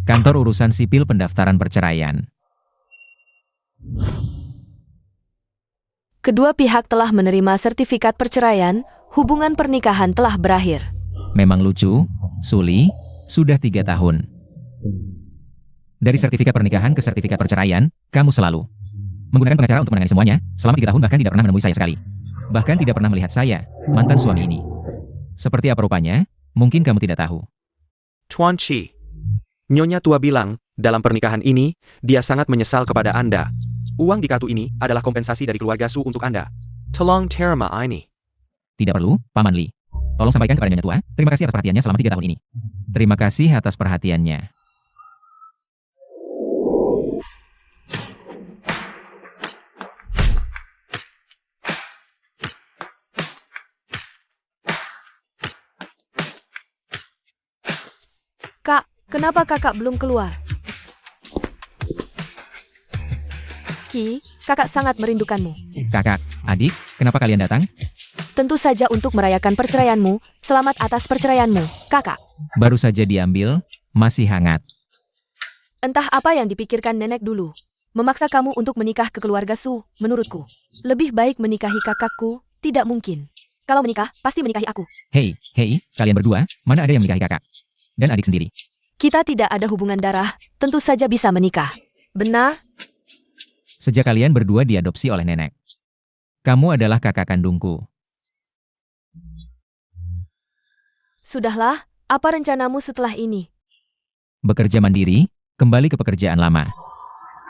Kantor Urusan Sipil Pendaftaran Perceraian. Kedua pihak telah menerima sertifikat perceraian, hubungan pernikahan telah berakhir. Memang lucu, Suli, sudah 3 tahun. Dari sertifikat pernikahan ke sertifikat perceraian, kamu selalu menggunakan pengacara untuk menangani semuanya, selama 3 tahun bahkan tidak pernah menemui saya sekali. Bahkan tidak pernah melihat saya, mantan suami ini. Seperti apa rupanya, mungkin kamu tidak tahu. Tuan Chi, Nyonya tua bilang, dalam pernikahan ini, dia sangat menyesal kepada Anda. Uang di kartu ini adalah kompensasi dari keluarga Su untuk Anda. Tolong terima ini. Tidak perlu, Paman Li. Tolong sampaikan kepada Nyonya tua, terima kasih atas perhatiannya selama 3 tahun ini. Terima kasih atas perhatiannya. Kak, kenapa kakak belum keluar? Ki, kakak sangat merindukanmu. Kakak, adik, kenapa kalian datang? Tentu saja untuk merayakan perceraianmu. Selamat atas perceraianmu, kakak. Baru saja diambil, masih hangat. Entah apa yang dipikirkan nenek dulu. Memaksa kamu untuk menikah ke keluarga Su, menurutku. Lebih baik menikahi kakakku, tidak mungkin. Kalau menikah, pasti menikahi aku. Hei, kalian berdua, mana ada yang menikahi kakak? Dan adik sendiri. Kita tidak ada hubungan darah, tentu saja bisa menikah. Benar? Sejak kalian berdua diadopsi oleh nenek. Kamu adalah kakak kandungku. Sudahlah, apa rencanamu setelah ini? Bekerja mandiri, kembali ke pekerjaan lama.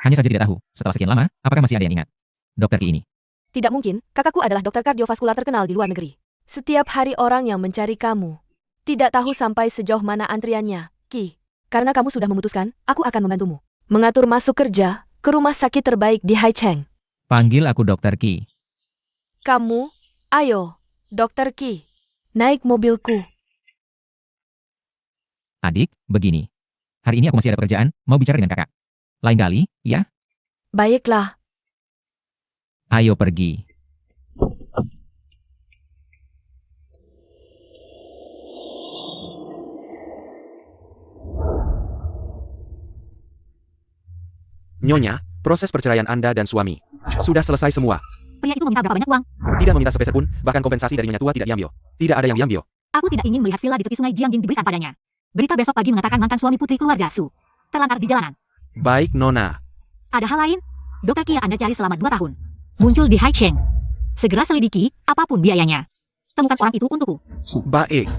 Hanya saja tidak tahu, setelah sekian lama, apakah masih ada yang ingat Dokter Ki ini? Tidak mungkin, kakakku adalah dokter kardiovaskular terkenal di luar negeri. Setiap hari orang yang mencari kamu. Tidak tahu sampai sejauh mana antriannya, Ki. Karena kamu sudah memutuskan, aku akan membantumu. Mengatur masuk kerja ke rumah sakit terbaik di Haicheng. Panggil aku Dokter Ki. Kamu, ayo, Dokter Ki. Naik mobilku. Adik, begini. Hari ini aku masih ada pekerjaan, mau bicara dengan kakak. Lain kali, ya? Baiklah. Ayo pergi. Nyonya, proses perceraian Anda dan suami sudah selesai semua. Pria itu meminta berapa banyak uang? Tidak meminta sepeser pun, bahkan kompensasi dari Nyonya tua tidak diambil. Tidak ada yang diambil. Aku tidak ingin melihat villa di tepi sungai Jiangding diberikan padanya. Berita besok pagi mengatakan mantan suami putri keluarga Su terlantar di jalanan. Baik, Nona. Ada hal lain? Dokter Ki yang Anda cari selama 2 tahun. Muncul di Haicheng. Segera selidiki, apapun biayanya. Temukan orang itu untukku. Baik.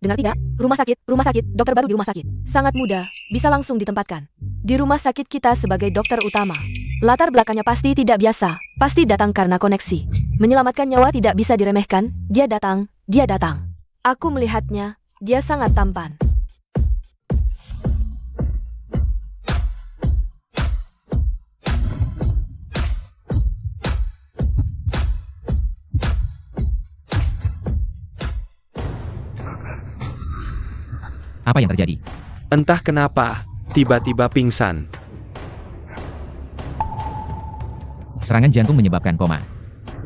Dengar tidak? Rumah sakit, dokter baru di rumah sakit. Sangat mudah, bisa langsung ditempatkan. Di rumah sakit kita sebagai dokter utama. Latar belakangnya pasti tidak biasa, pasti datang karena koneksi. Menyelamatkan nyawa tidak bisa diremehkan, dia datang. Aku melihatnya, dia sangat tampan. Apa yang terjadi? Entah kenapa, tiba-tiba pingsan. Serangan jantung menyebabkan koma.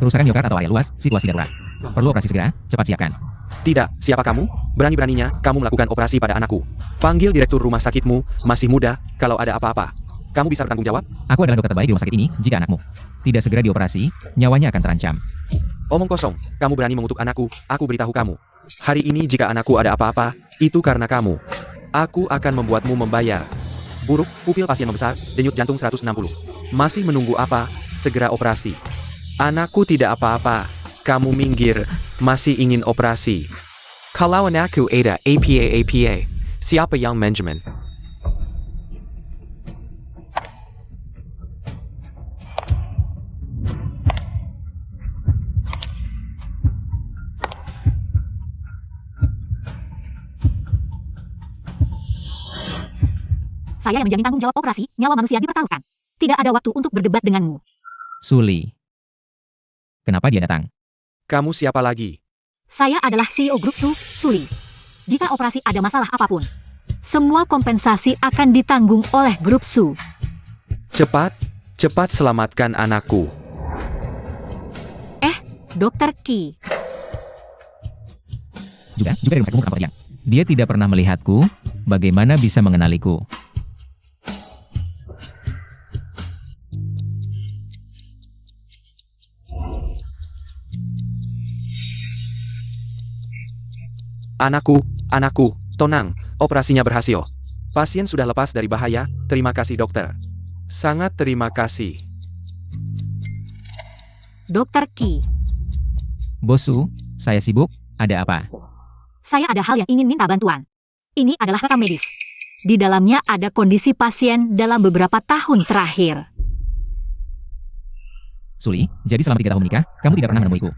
Kerusakan miokard atau area luas, situasi darurat. Perlu operasi segera, cepat siapkan. Tidak, siapa kamu? Berani-beraninya, kamu melakukan operasi pada anakku. Panggil direktur rumah sakitmu, masih muda, kalau ada apa-apa. Kamu bisa bertanggung jawab? Aku adalah dokter terbaik di rumah sakit ini, jika anakmu tidak segera dioperasi, nyawanya akan terancam. Omong kosong, kamu berani mengutuk anakku, aku beritahu kamu. Hari ini jika anakku ada apa-apa, itu karena kamu. Aku akan membuatmu membayar. Buruk, pupil pasien membesar, denyut jantung 160. Masih menunggu apa? Segera operasi. Anakku tidak apa-apa. Kamu minggir, masih ingin operasi. Kalau anakku ada APA, siapa yang manajemen? Saya yang menjamin tanggung jawab operasi, nyawa manusia dipertaruhkan. Tidak ada waktu untuk berdebat denganmu. Suli. Kenapa dia datang? Kamu siapa lagi? Saya adalah CEO Grup Su, Suli. Jika operasi ada masalah apapun, semua kompensasi akan ditanggung oleh Grup Su. Cepat selamatkan anakku. Dokter Ki. Juga dari rumah sakit umum Krampot Liang. Dia tidak pernah melihatku, bagaimana bisa mengenaliku? Anakku, tenang, operasinya berhasil. Pasien sudah lepas dari bahaya, terima kasih dokter. Sangat terima kasih. Dokter Ki, Bosu, saya sibuk, ada apa? saya ada hal yang ingin minta bantuan. Ini adalah rekam medis. Di dalamnya ada kondisi pasien dalam beberapa tahun terakhir. Suli, jadi selama 3 tahun menikah, kamu tidak pernah menemuiku.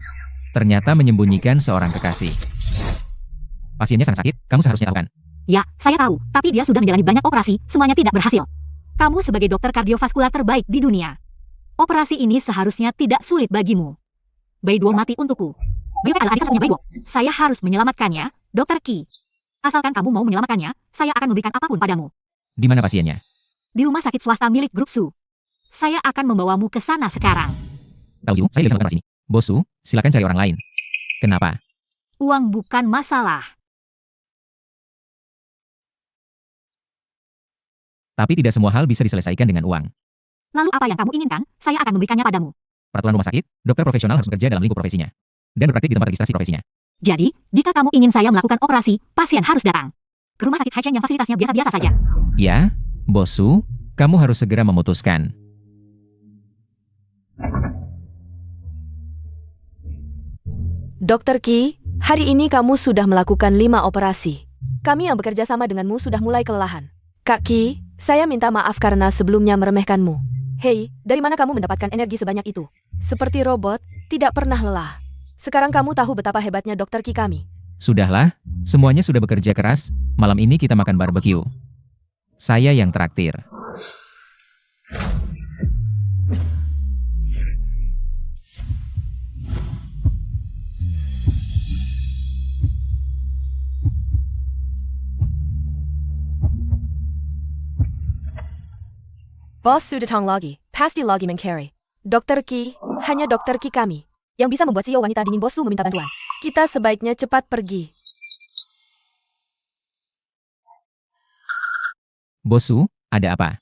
Ternyata menyembunyikan seorang kekasih. Pasiennya sangat sakit, kamu seharusnya tahu kan? Ya, saya tahu, tapi dia sudah menjalani banyak operasi, semuanya tidak berhasil. Kamu sebagai dokter kardiovaskular terbaik di dunia. Operasi ini seharusnya tidak sulit bagimu. Baiduo mati untukku. Baiduo adalah adik satunya Baiduo. Saya harus menyelamatkannya, Dokter Ki. Asalkan kamu mau menyelamatkannya, saya akan memberikan apapun padamu. Di mana pasiennya? Di rumah sakit swasta milik Grup Su. Saya akan membawamu ke sana sekarang. Tahu Yu, saya bisa melakukan sini. Bosu, silakan cari orang lain. Kenapa? Uang bukan masalah. Tapi tidak semua hal bisa diselesaikan dengan uang. Lalu apa yang kamu inginkan, saya akan memberikannya padamu. Peraturan rumah sakit, dokter profesional harus bekerja dalam lingkup profesinya. Dan berpraktik di tempat registrasi profesinya. Jadi, jika kamu ingin saya melakukan operasi, pasien harus datang ke rumah sakit Haicheng yang fasilitasnya biasa-biasa saja. Ya, Bosu, kamu harus segera memutuskan. Dokter Ki, hari ini kamu sudah melakukan 5 operasi. Kami yang bekerja sama denganmu sudah mulai kelelahan. Kak Ki, saya minta maaf karena sebelumnya meremehkanmu. Hei, dari mana kamu mendapatkan energi sebanyak itu? Seperti robot, tidak pernah lelah. Sekarang kamu tahu betapa hebatnya Dokter Ki kami. Sudahlah, semuanya sudah bekerja keras, malam ini kita makan barbeque. Saya yang traktir. Bos sudah datang lagi, pasti lagi mencari. Dokter Ki, hanya Dokter Ki kami yang bisa membuat CEO wanita dingin Bosu meminta bantuan. Kita sebaiknya cepat pergi. Bosu, ada apa?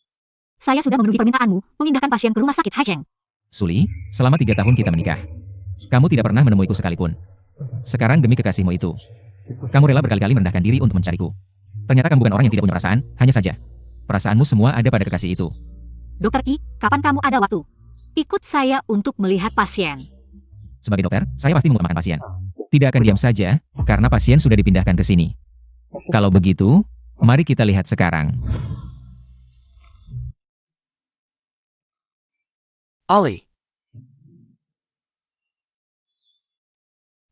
Saya sudah memenuhi permintaanmu, memindahkan pasien ke rumah sakit Haicheng. Suli, selama 3 tahun kita menikah. Kamu tidak pernah menemuiku sekalipun. Sekarang demi kekasihmu itu, kamu rela berkali-kali merendahkan diri untuk mencariku. Ternyata kamu bukan orang yang tidak punya perasaan, hanya saja perasaanmu semua ada pada kekasih itu. Dokter Ki, kapan kamu ada waktu? Ikut saya untuk melihat pasien. Sebagai dokter, saya pasti mengutamakan pasien. Tidak akan diam saja, karena pasien sudah dipindahkan ke sini. Kalau begitu, mari kita lihat sekarang. Ali.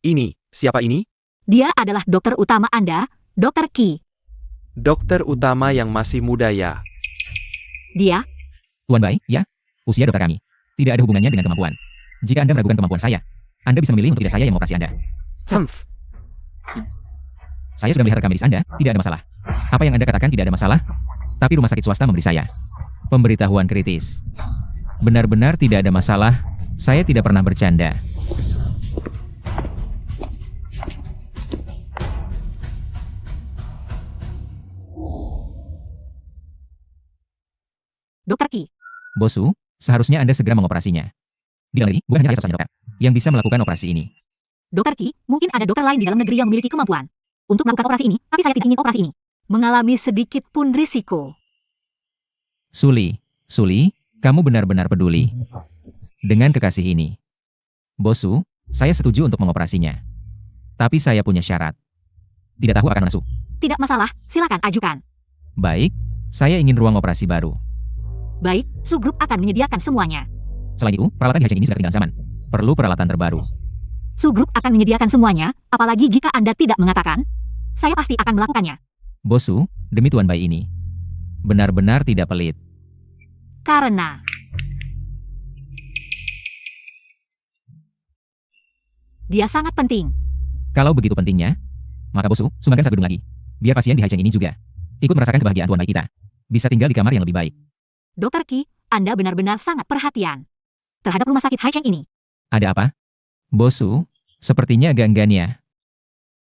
Ini, siapa ini? Dia adalah dokter utama Anda, Dokter Ki. Dokter utama yang masih muda ya. Dia, Tuan Bai, ya? Usia dokter kami. Tidak ada hubungannya dengan kemampuan. Jika Anda meragukan kemampuan saya, Anda bisa memilih untuk tidak saya yang mengoperasi Anda. Humph. Saya sudah melihat rekam medis Anda, tidak ada masalah. Apa yang Anda katakan tidak ada masalah, tapi rumah sakit swasta memberi saya pemberitahuan kritis. Benar-benar tidak ada masalah, saya tidak pernah bercanda. Dokter Ki. Bosu, seharusnya Anda segera mengoperasinya. Di dalam negeri, bukan hanya saya satu-satunya dokter yang bisa melakukan operasi ini. Dokter Ki, mungkin ada dokter lain di dalam negeri yang memiliki kemampuan untuk melakukan operasi ini, tapi saya tidak ingin operasi ini mengalami sedikit pun risiko. Suli, kamu benar-benar peduli dengan kekasih ini. Bosu, saya setuju untuk mengoperasinya. Tapi saya punya syarat. Tidak tahu akan masuk. Tidak masalah, silakan ajukan. Baik, saya ingin ruang operasi baru. Baik, subgrup akan menyediakan semuanya. Selain itu, peralatan di Haicheng ini sudah ketinggalan zaman. Perlu peralatan terbaru. Subgrup akan menyediakan semuanya, apalagi jika Anda tidak mengatakan. Saya pasti akan melakukannya. Bosu, demi Tuan Bai ini, benar-benar tidak pelit. Karena dia sangat penting. Kalau begitu pentingnya, maka Bosu, sumbangkan satu gedung lagi. Biar pasien di Haicheng ini juga ikut merasakan kebahagiaan Tuan Bai kita. Bisa tinggal di kamar yang lebih baik. Dokter Ki, Anda benar-benar sangat perhatian terhadap rumah sakit Haicheng ini. Ada apa? Bosu, sepertinya agak enggan ya.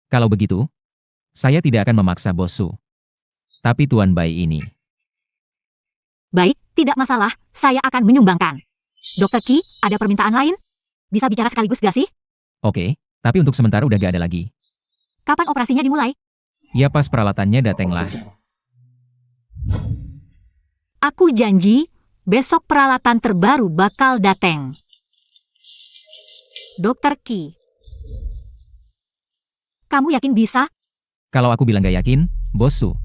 Kalau begitu, Saya tidak akan memaksa Bos Su. Tapi Tuan Bai ini. Baik, tidak masalah, saya akan menyumbangkan. Dokter Ki, ada permintaan lain? Bisa bicara sekaligus gak sih? Oke, tapi untuk sementara udah gak ada lagi. Kapan operasinya dimulai? Ya pas peralatannya datanglah. Aku janji, besok peralatan terbaru bakal datang. Dokter Ki. Kamu yakin bisa? Kalau aku bilang gak yakin, Bos Su.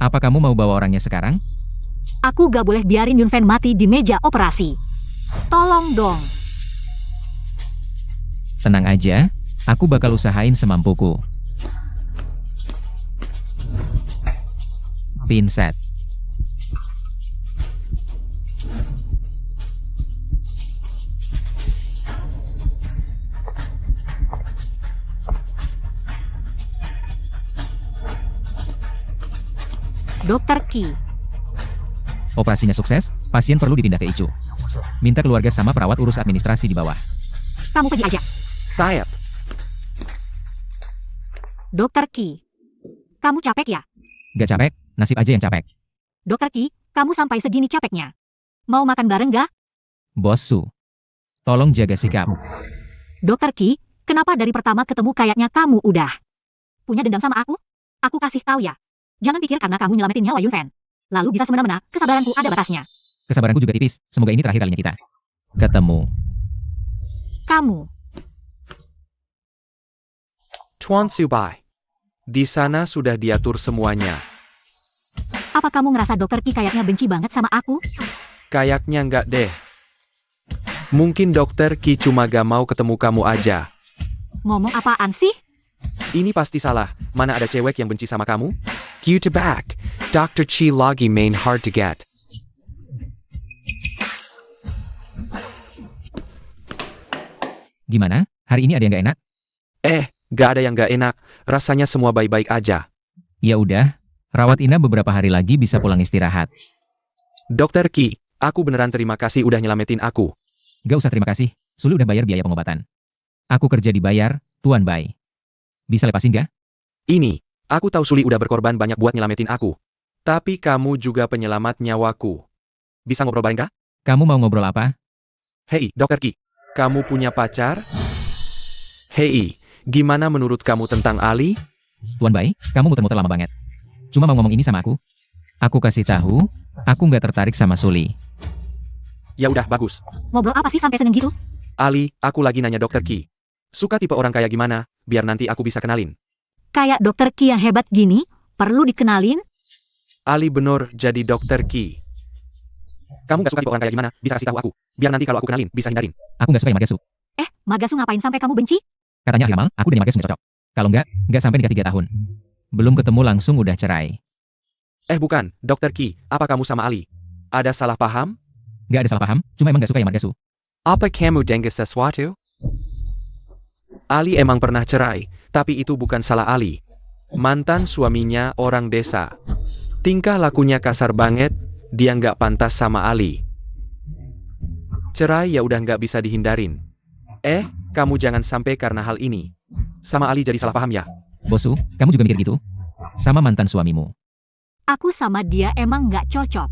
Apa kamu mau bawa orangnya sekarang? Aku gak boleh biarin Yun Fan mati di meja operasi. Tolong dong. Tenang aja, aku bakal usahain semampuku. Pinset. Dokter Ki. Operasinya sukses, pasien perlu dipindah ke ICU. Minta keluarga sama perawat urus administrasi di bawah. Kamu pergi aja. Sayap. Dokter Ki. Kamu capek ya? Gak capek, nasib aja yang capek. Dokter Ki, kamu sampai segini capeknya. Mau makan bareng gak? Bos Su. Tolong jaga sikap. Dokter Ki, kenapa dari pertama ketemu kayaknya kamu udah punya dendam sama aku? Aku kasih tahu ya. Jangan pikir karena kamu nyelamatin nyawa Yun Fan. Lalu bisa semena-mena, kesabaranku ada batasnya. Kesabaranku juga tipis, semoga ini terakhir kalinya kita ketemu. Kamu. Tuan Subai. Di sana sudah diatur semuanya. Apa kamu ngerasa Dokter Ki kayaknya benci banget sama aku? Kayaknya enggak deh. Mungkin Dokter Ki cuma gak mau ketemu kamu aja. Ngomong apaan sih? Ini pasti salah. Mana ada cewek yang benci sama kamu? Cue to back. Dr. Chi lagi main hard to get. Gimana? Hari ini ada yang gak enak? Gak ada yang gak enak. Rasanya semua baik-baik aja. Ya udah, rawat Ina beberapa hari lagi bisa pulang istirahat. Dokter Ki, aku beneran terima kasih udah nyelamatin aku. Gak usah terima kasih, Suli udah bayar biaya pengobatan. Aku kerja dibayar, Tuan Bai. Bisa lepasin gak? Ini, aku tahu Suli udah berkorban banyak buat nyelamatin aku. Tapi kamu juga penyelamat nyawaku. Bisa ngobrol bareng gak? Kamu mau ngobrol apa? Hei, Dokter Ki, kamu punya pacar? Hei, gimana menurut kamu tentang Ali? Tuan Bai, kamu muter-muter lama banget. Cuma mau ngomong ini sama aku. Aku kasih tahu, aku nggak tertarik sama Suli. Ya udah, bagus. Ngobrol apa sih sampai seneng gitu? Ali, aku lagi nanya Dokter Ki. Suka tipe orang kayak gimana, biar nanti aku bisa kenalin. Kayak Dokter Ki yang hebat gini, perlu dikenalin? Ali bener jadi Dokter Ki. Kamu gak suka tipe orang kayak gimana, bisa kasih tahu aku. Biar nanti kalau aku kenalin, bisa hindarin. Aku nggak suka yang Margasu. Magasu ngapain sampai kamu benci? Katanya ahli amal, aku dan Margasu nggak cocok. Kalau nggak sampai nikah 3 tahun. Belum ketemu langsung udah cerai. Bukan, Dokter Ki, apa kamu sama Ali? Ada salah paham? Nggak ada salah paham, cuma emang nggak suka yang Margasu. Apa kamu dengar sesuatu? Ali emang pernah cerai, tapi itu bukan salah Ali. Mantan suaminya orang desa. Tingkah lakunya kasar banget, dia nggak pantas sama Ali. Cerai ya udah nggak bisa dihindarin. Kamu jangan sampai karena hal ini sama Ali jadi salah paham ya. Bosu, kamu juga mikir gitu? Sama mantan suamimu. Aku sama dia emang nggak cocok.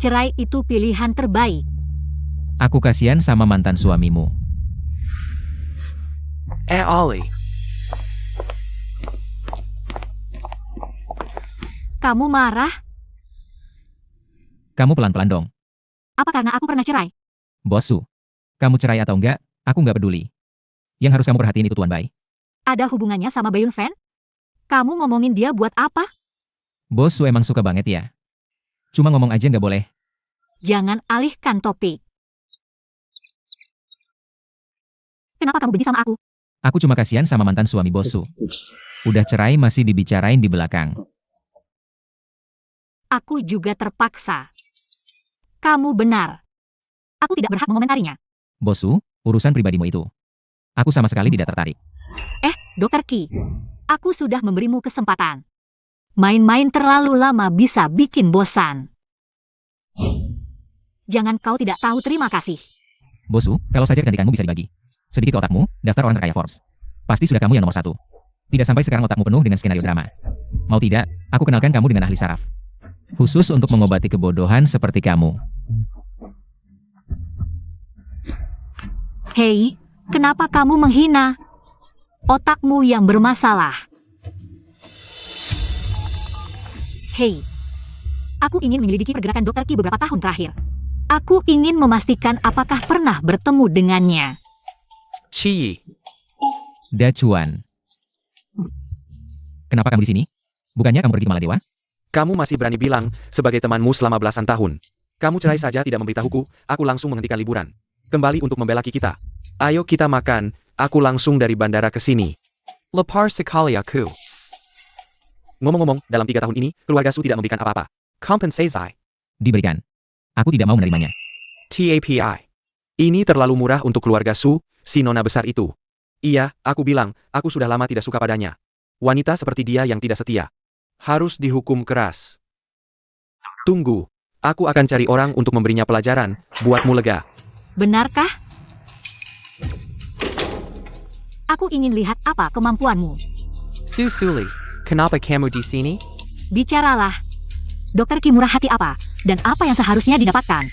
Cerai itu pilihan terbaik. Aku kasihan sama mantan suamimu. Ali. Kamu marah? Kamu pelan-pelan dong. Apa karena aku pernah cerai? Bosu, kamu cerai atau enggak, aku nggak peduli. Yang harus kamu perhatiin itu Tuan Bai. Ada hubungannya sama Bayun Fan? Kamu ngomongin dia buat apa? Bosu emang suka banget ya. Cuma ngomong aja nggak boleh. Jangan alihkan topik. Kenapa kamu benci sama aku? Aku cuma kasihan sama mantan suami Bosu. Udah cerai masih dibicarain di belakang. Aku juga terpaksa. Kamu benar. Aku tidak berhak mengomentarinya. Bosu, urusan pribadimu itu. Aku sama sekali tidak tertarik. Dokter Ki, aku sudah memberimu kesempatan. Main-main terlalu lama bisa bikin bosan. Jangan kau tidak tahu terima kasih. Bosu, kalau saja kecantikanmu bisa dibagi. Sedikit ke otakmu, daftar orang terkaya Forbes. Pasti sudah kamu yang nomor 1. Tidak sampai sekarang otakmu penuh dengan skenario drama. Mau tidak, aku kenalkan kamu dengan ahli saraf. Khusus untuk mengobati kebodohan seperti kamu. Hei, kenapa kamu menghina? Otakmu yang bermasalah. Hei, aku ingin menyelidiki pergerakan Dr. Qi beberapa tahun terakhir. Aku ingin memastikan apakah pernah bertemu dengannya. Ciyi, Dacuan. Kenapa kamu di sini? Bukannya kamu pergi ke Maladewa? kamu masih berani bilang sebagai temanmu selama belasan tahun. Kamu cerai saja tidak memberitahuku, aku langsung menghentikan liburan. Kembali untuk membela Qi kita. Ayo kita makan, aku langsung dari bandara ke sini. Lepar sekali aku. Ngomong-ngomong, dalam 3 tahun ini, keluarga Su tidak memberikan apa-apa. Kompensasi. Diberikan. Aku tidak mau menerimanya. TAPI. Ini terlalu murah untuk keluarga Su, si nona besar itu. Iya, aku bilang, aku sudah lama tidak suka padanya. Wanita seperti dia yang tidak setia. Harus dihukum keras. Tunggu. Aku akan cari orang untuk memberinya pelajaran, buatmu lega. Benarkah? Aku ingin lihat apa kemampuanmu. Susuli, kenapa kamu di sini? Bicaralah. Dr. Qi murah hati apa? Dan apa yang seharusnya didapatkan?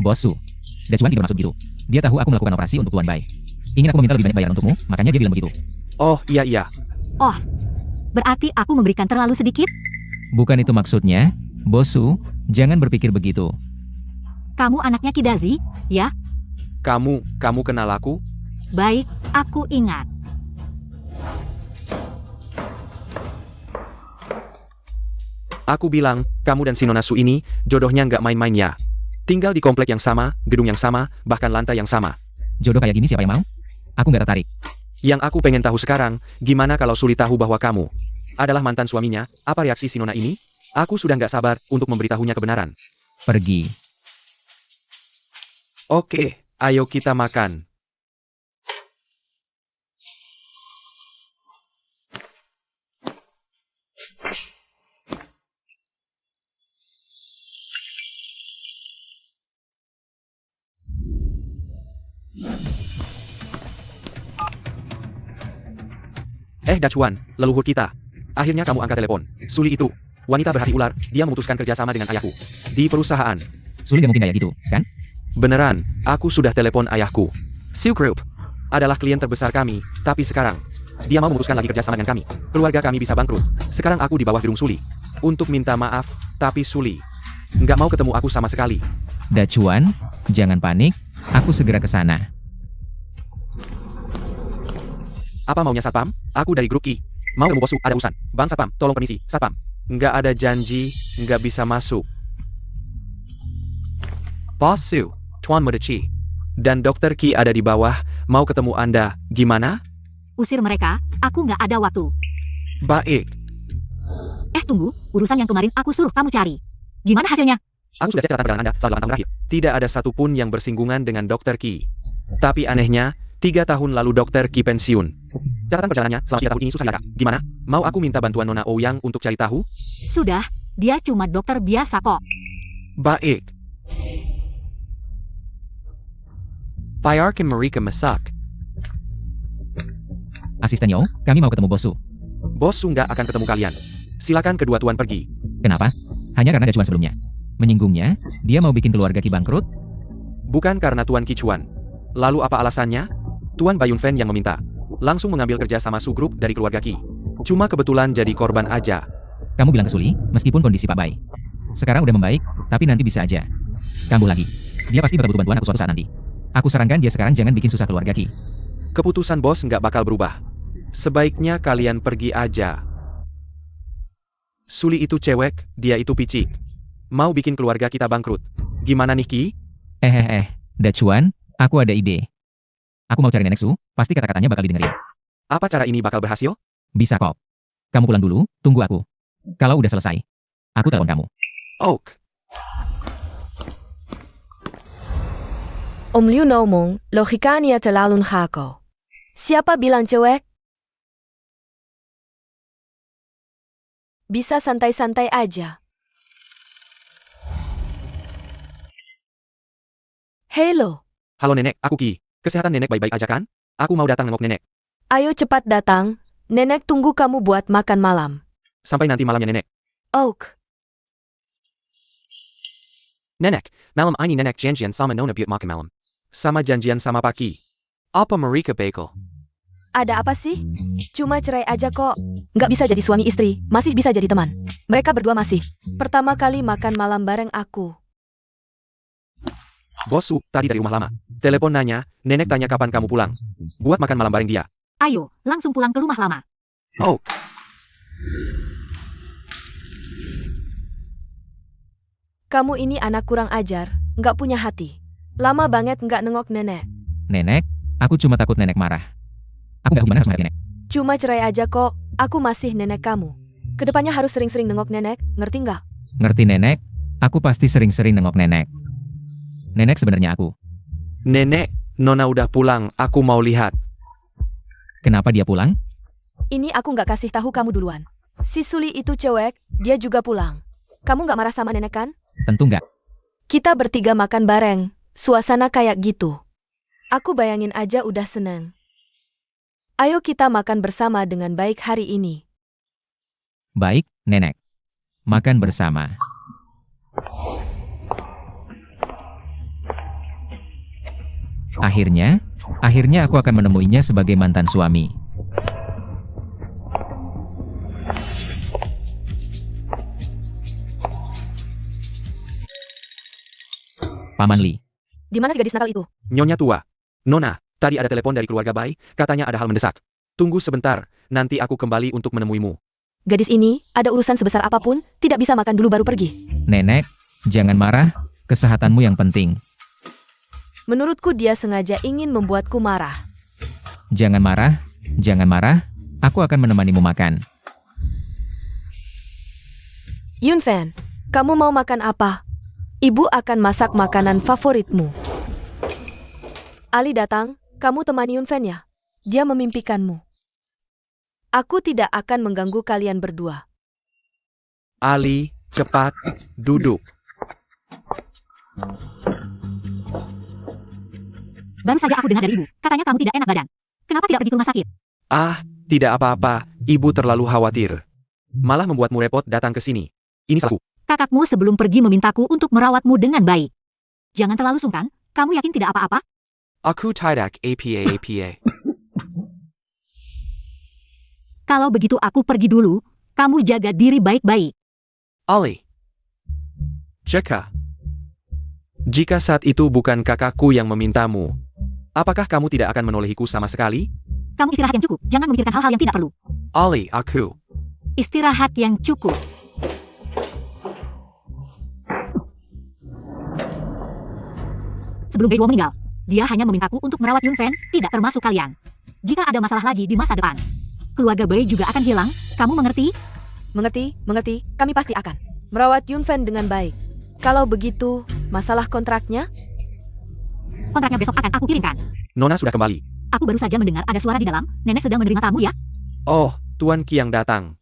Bos Su. Dacuan tidak bermaksud begitu. Dia tahu aku melakukan operasi untuk Tuan Bai. Ingin aku meminta lebih banyak bayaran untukmu, makanya dia bilang begitu. Oh, iya. Oh, berarti aku memberikan terlalu sedikit? Bukan itu maksudnya. Bos Su, jangan berpikir begitu. Kamu anaknya Kidazi, ya? Kamu kenal aku? Baik, aku ingat. Aku bilang, kamu dan si nona Su ini, jodohnya nggak main-main ya. Tinggal di komplek yang sama, gedung yang sama, bahkan lantai yang sama. Jodoh kayak gini siapa yang mau? Aku nggak tertarik. Yang aku pengen tahu sekarang, gimana kalau Suli tahu bahwa kamu adalah mantan suaminya, apa reaksi si nona ini? Aku sudah nggak sabar untuk memberitahunya kebenaran. Pergi. Oke, ayo kita makan. Dacuan, leluhur kita. Akhirnya kamu angkat telepon. Suli itu, wanita berhati ular, dia memutuskan kerjasama dengan ayahku. Di perusahaan. Suli gak mungkin kayak gitu, kan? Beneran, aku sudah telepon ayahku. Su Group adalah klien terbesar kami, tapi sekarang, dia mau memutuskan lagi kerjasama dengan kami. Keluarga kami bisa bangkrut. Sekarang aku di bawah gedung Suli. Untuk minta maaf, tapi Suli nggak mau ketemu aku sama sekali. Dacuan, jangan panik, aku segera ke sana. Apa maunya Satpam? Aku dari grup Qi. Mau ketemu bos Su, ada urusan. Bang Satpam, tolong permisi, Satpam. Nggak ada janji, nggak bisa masuk. Bos Su, Tuan Muda Qi. Dan Dr. Qi ada di bawah, mau ketemu Anda, gimana? Usir mereka, aku nggak ada waktu. Baik, Tunggu, urusan yang kemarin aku suruh kamu cari. Gimana hasilnya? aku sudah cek catatan perjalanan Anda selama 8 tahun terakhir. Tidak ada satupun yang bersinggungan dengan Dr. Qi. Tapi anehnya, 3 tahun lalu Dr. Qi pensiun. Catatan perjalanannya selama 3 tahun ini susah dilacak. Gimana? Mau aku minta bantuan Nona Ouyang untuk cari tahu? Sudah, dia cuma dokter biasa kok. Baik. Biarkan mereka masak. Asisten Yo, kami mau ketemu Bos Su. Bos Su nggak akan ketemu kalian. Silakan kedua tuan pergi. Kenapa? Hanya karena Dacuan sebelumnya. Menyinggungnya, dia mau bikin keluarga Qi bangkrut? Bukan karena Tuan Qi Chuan. Lalu apa alasannya? Tuan Bayun Fen yang meminta. Langsung mengambil kerja sama Su Group dari keluarga Qi. Cuma kebetulan jadi korban aja. Kamu bilang ke Suli, meskipun kondisi Pak Bai sekarang udah membaik, tapi nanti bisa aja kambuh lagi. Dia pasti bakal butuh bantuan aku suatu saat nanti. Aku sarankan dia sekarang jangan bikin susah keluarga Qi. Keputusan bos nggak bakal berubah. Sebaiknya kalian pergi aja. Suli itu cewek, dia itu picik. Mau bikin keluarga kita bangkrut. Gimana nih Qi? Dacuan, aku ada ide. Aku mau cari Nenek Su, pasti kata-katanya bakal didengerin. Apa cara ini bakal berhasil? Bisa kok. Kamu pulang dulu, tunggu aku. Kalau udah selesai, aku telepon kamu. Oke. Om Liu ngomong, logikanya terlalu ngako. Siapa bilang cewek? Bisa santai-santai aja. Halo, Halo nenek, aku Qi. Kesehatan nenek baik-baik aja kan? Aku mau datang nengok nenek. ayo cepat datang. Nenek tunggu kamu buat makan malam. Sampai nanti malamnya nenek. Oak. Nenek, malam ini nenek janjian sama Nona buat makan malam. Sama janjian sama Paki. Apa mereka bagel? Ada apa sih? Cuma cerai aja kok. Nggak bisa jadi suami istri, masih bisa jadi teman. Mereka berdua masih pertama kali makan malam bareng aku. Bosu, tadi dari rumah lama. Telepon nanya, nenek tanya kapan kamu pulang. Buat makan malam bareng dia. Ayo, langsung pulang ke rumah lama. Oh, Kamu ini anak kurang ajar, nggak punya hati. Lama banget nggak nengok nenek. Nenek, aku cuma takut nenek marah. Aku nggak hubungan sama nenek. Cuma cerai aja kok, aku masih nenek kamu. Kedepannya harus sering-sering nengok nenek, ngerti nggak? Ngerti nenek? Aku pasti sering-sering nengok nenek. Nenek sebenarnya aku. nenek, Nona udah pulang, aku mau lihat. Kenapa dia pulang? Ini aku nggak kasih tahu kamu duluan. Si Suli itu cewek, dia juga pulang. Kamu nggak marah sama nenek kan? Tentu nggak. Kita bertiga makan bareng, suasana kayak gitu. Aku bayangin aja udah seneng. Ayo kita makan bersama dengan baik hari ini. Baik, nenek. Makan bersama. Akhirnya aku akan menemuinya sebagai mantan suami. Paman Li. Di mana si gadis nakal itu? Nyonya tua. Nona, tadi ada telepon dari keluarga Bai, katanya ada hal mendesak. Tunggu sebentar, nanti aku kembali untuk menemuimu. Gadis ini, ada urusan sebesar apapun, tidak bisa makan dulu baru pergi. Nenek, jangan marah, kesehatanmu yang penting. Menurutku dia sengaja ingin membuatku marah. Jangan marah, aku akan menemanimu makan. Yunfen, kamu mau makan apa? Ibu akan masak makanan favoritmu. Ali datang, kamu temani Yunfen ya. Dia memimpikanmu. Aku tidak akan mengganggu kalian berdua. Ali, cepat, duduk. Baru saja aku dengar dari ibu, katanya kamu tidak enak badan. Kenapa tidak pergi ke rumah sakit? Ah, tidak apa-apa, ibu terlalu khawatir. Malah membuatmu repot datang ke sini. Ini salahku. Kakakmu sebelum pergi memintaku untuk merawatmu dengan baik. Jangan terlalu sungkan, kamu yakin tidak apa-apa? Aku tidak apa-apa. Kalau begitu aku pergi dulu, kamu jaga diri baik-baik. Ali. Jika saat itu bukan kakakku yang memintamu, apakah kamu tidak akan menolehiku sama sekali? Kamu istirahat yang cukup, jangan memikirkan hal-hal yang tidak perlu. Ali, aku. Istirahat yang cukup. Sebelum Beidwo meninggal, dia hanya memintaku untuk merawat Yunfen, tidak termasuk kalian. Jika ada masalah lagi di masa depan, keluarga Bai juga akan hilang, kamu mengerti? Mengerti, kami pasti akan merawat Yunfen dengan baik. Kalau begitu, masalah kontraknya? Kontraknya besok akan aku kirimkan. Nona sudah kembali. Aku baru saja mendengar ada suara di dalam, nenek sedang menerima tamu ya? Oh, Tuan Ki yang datang.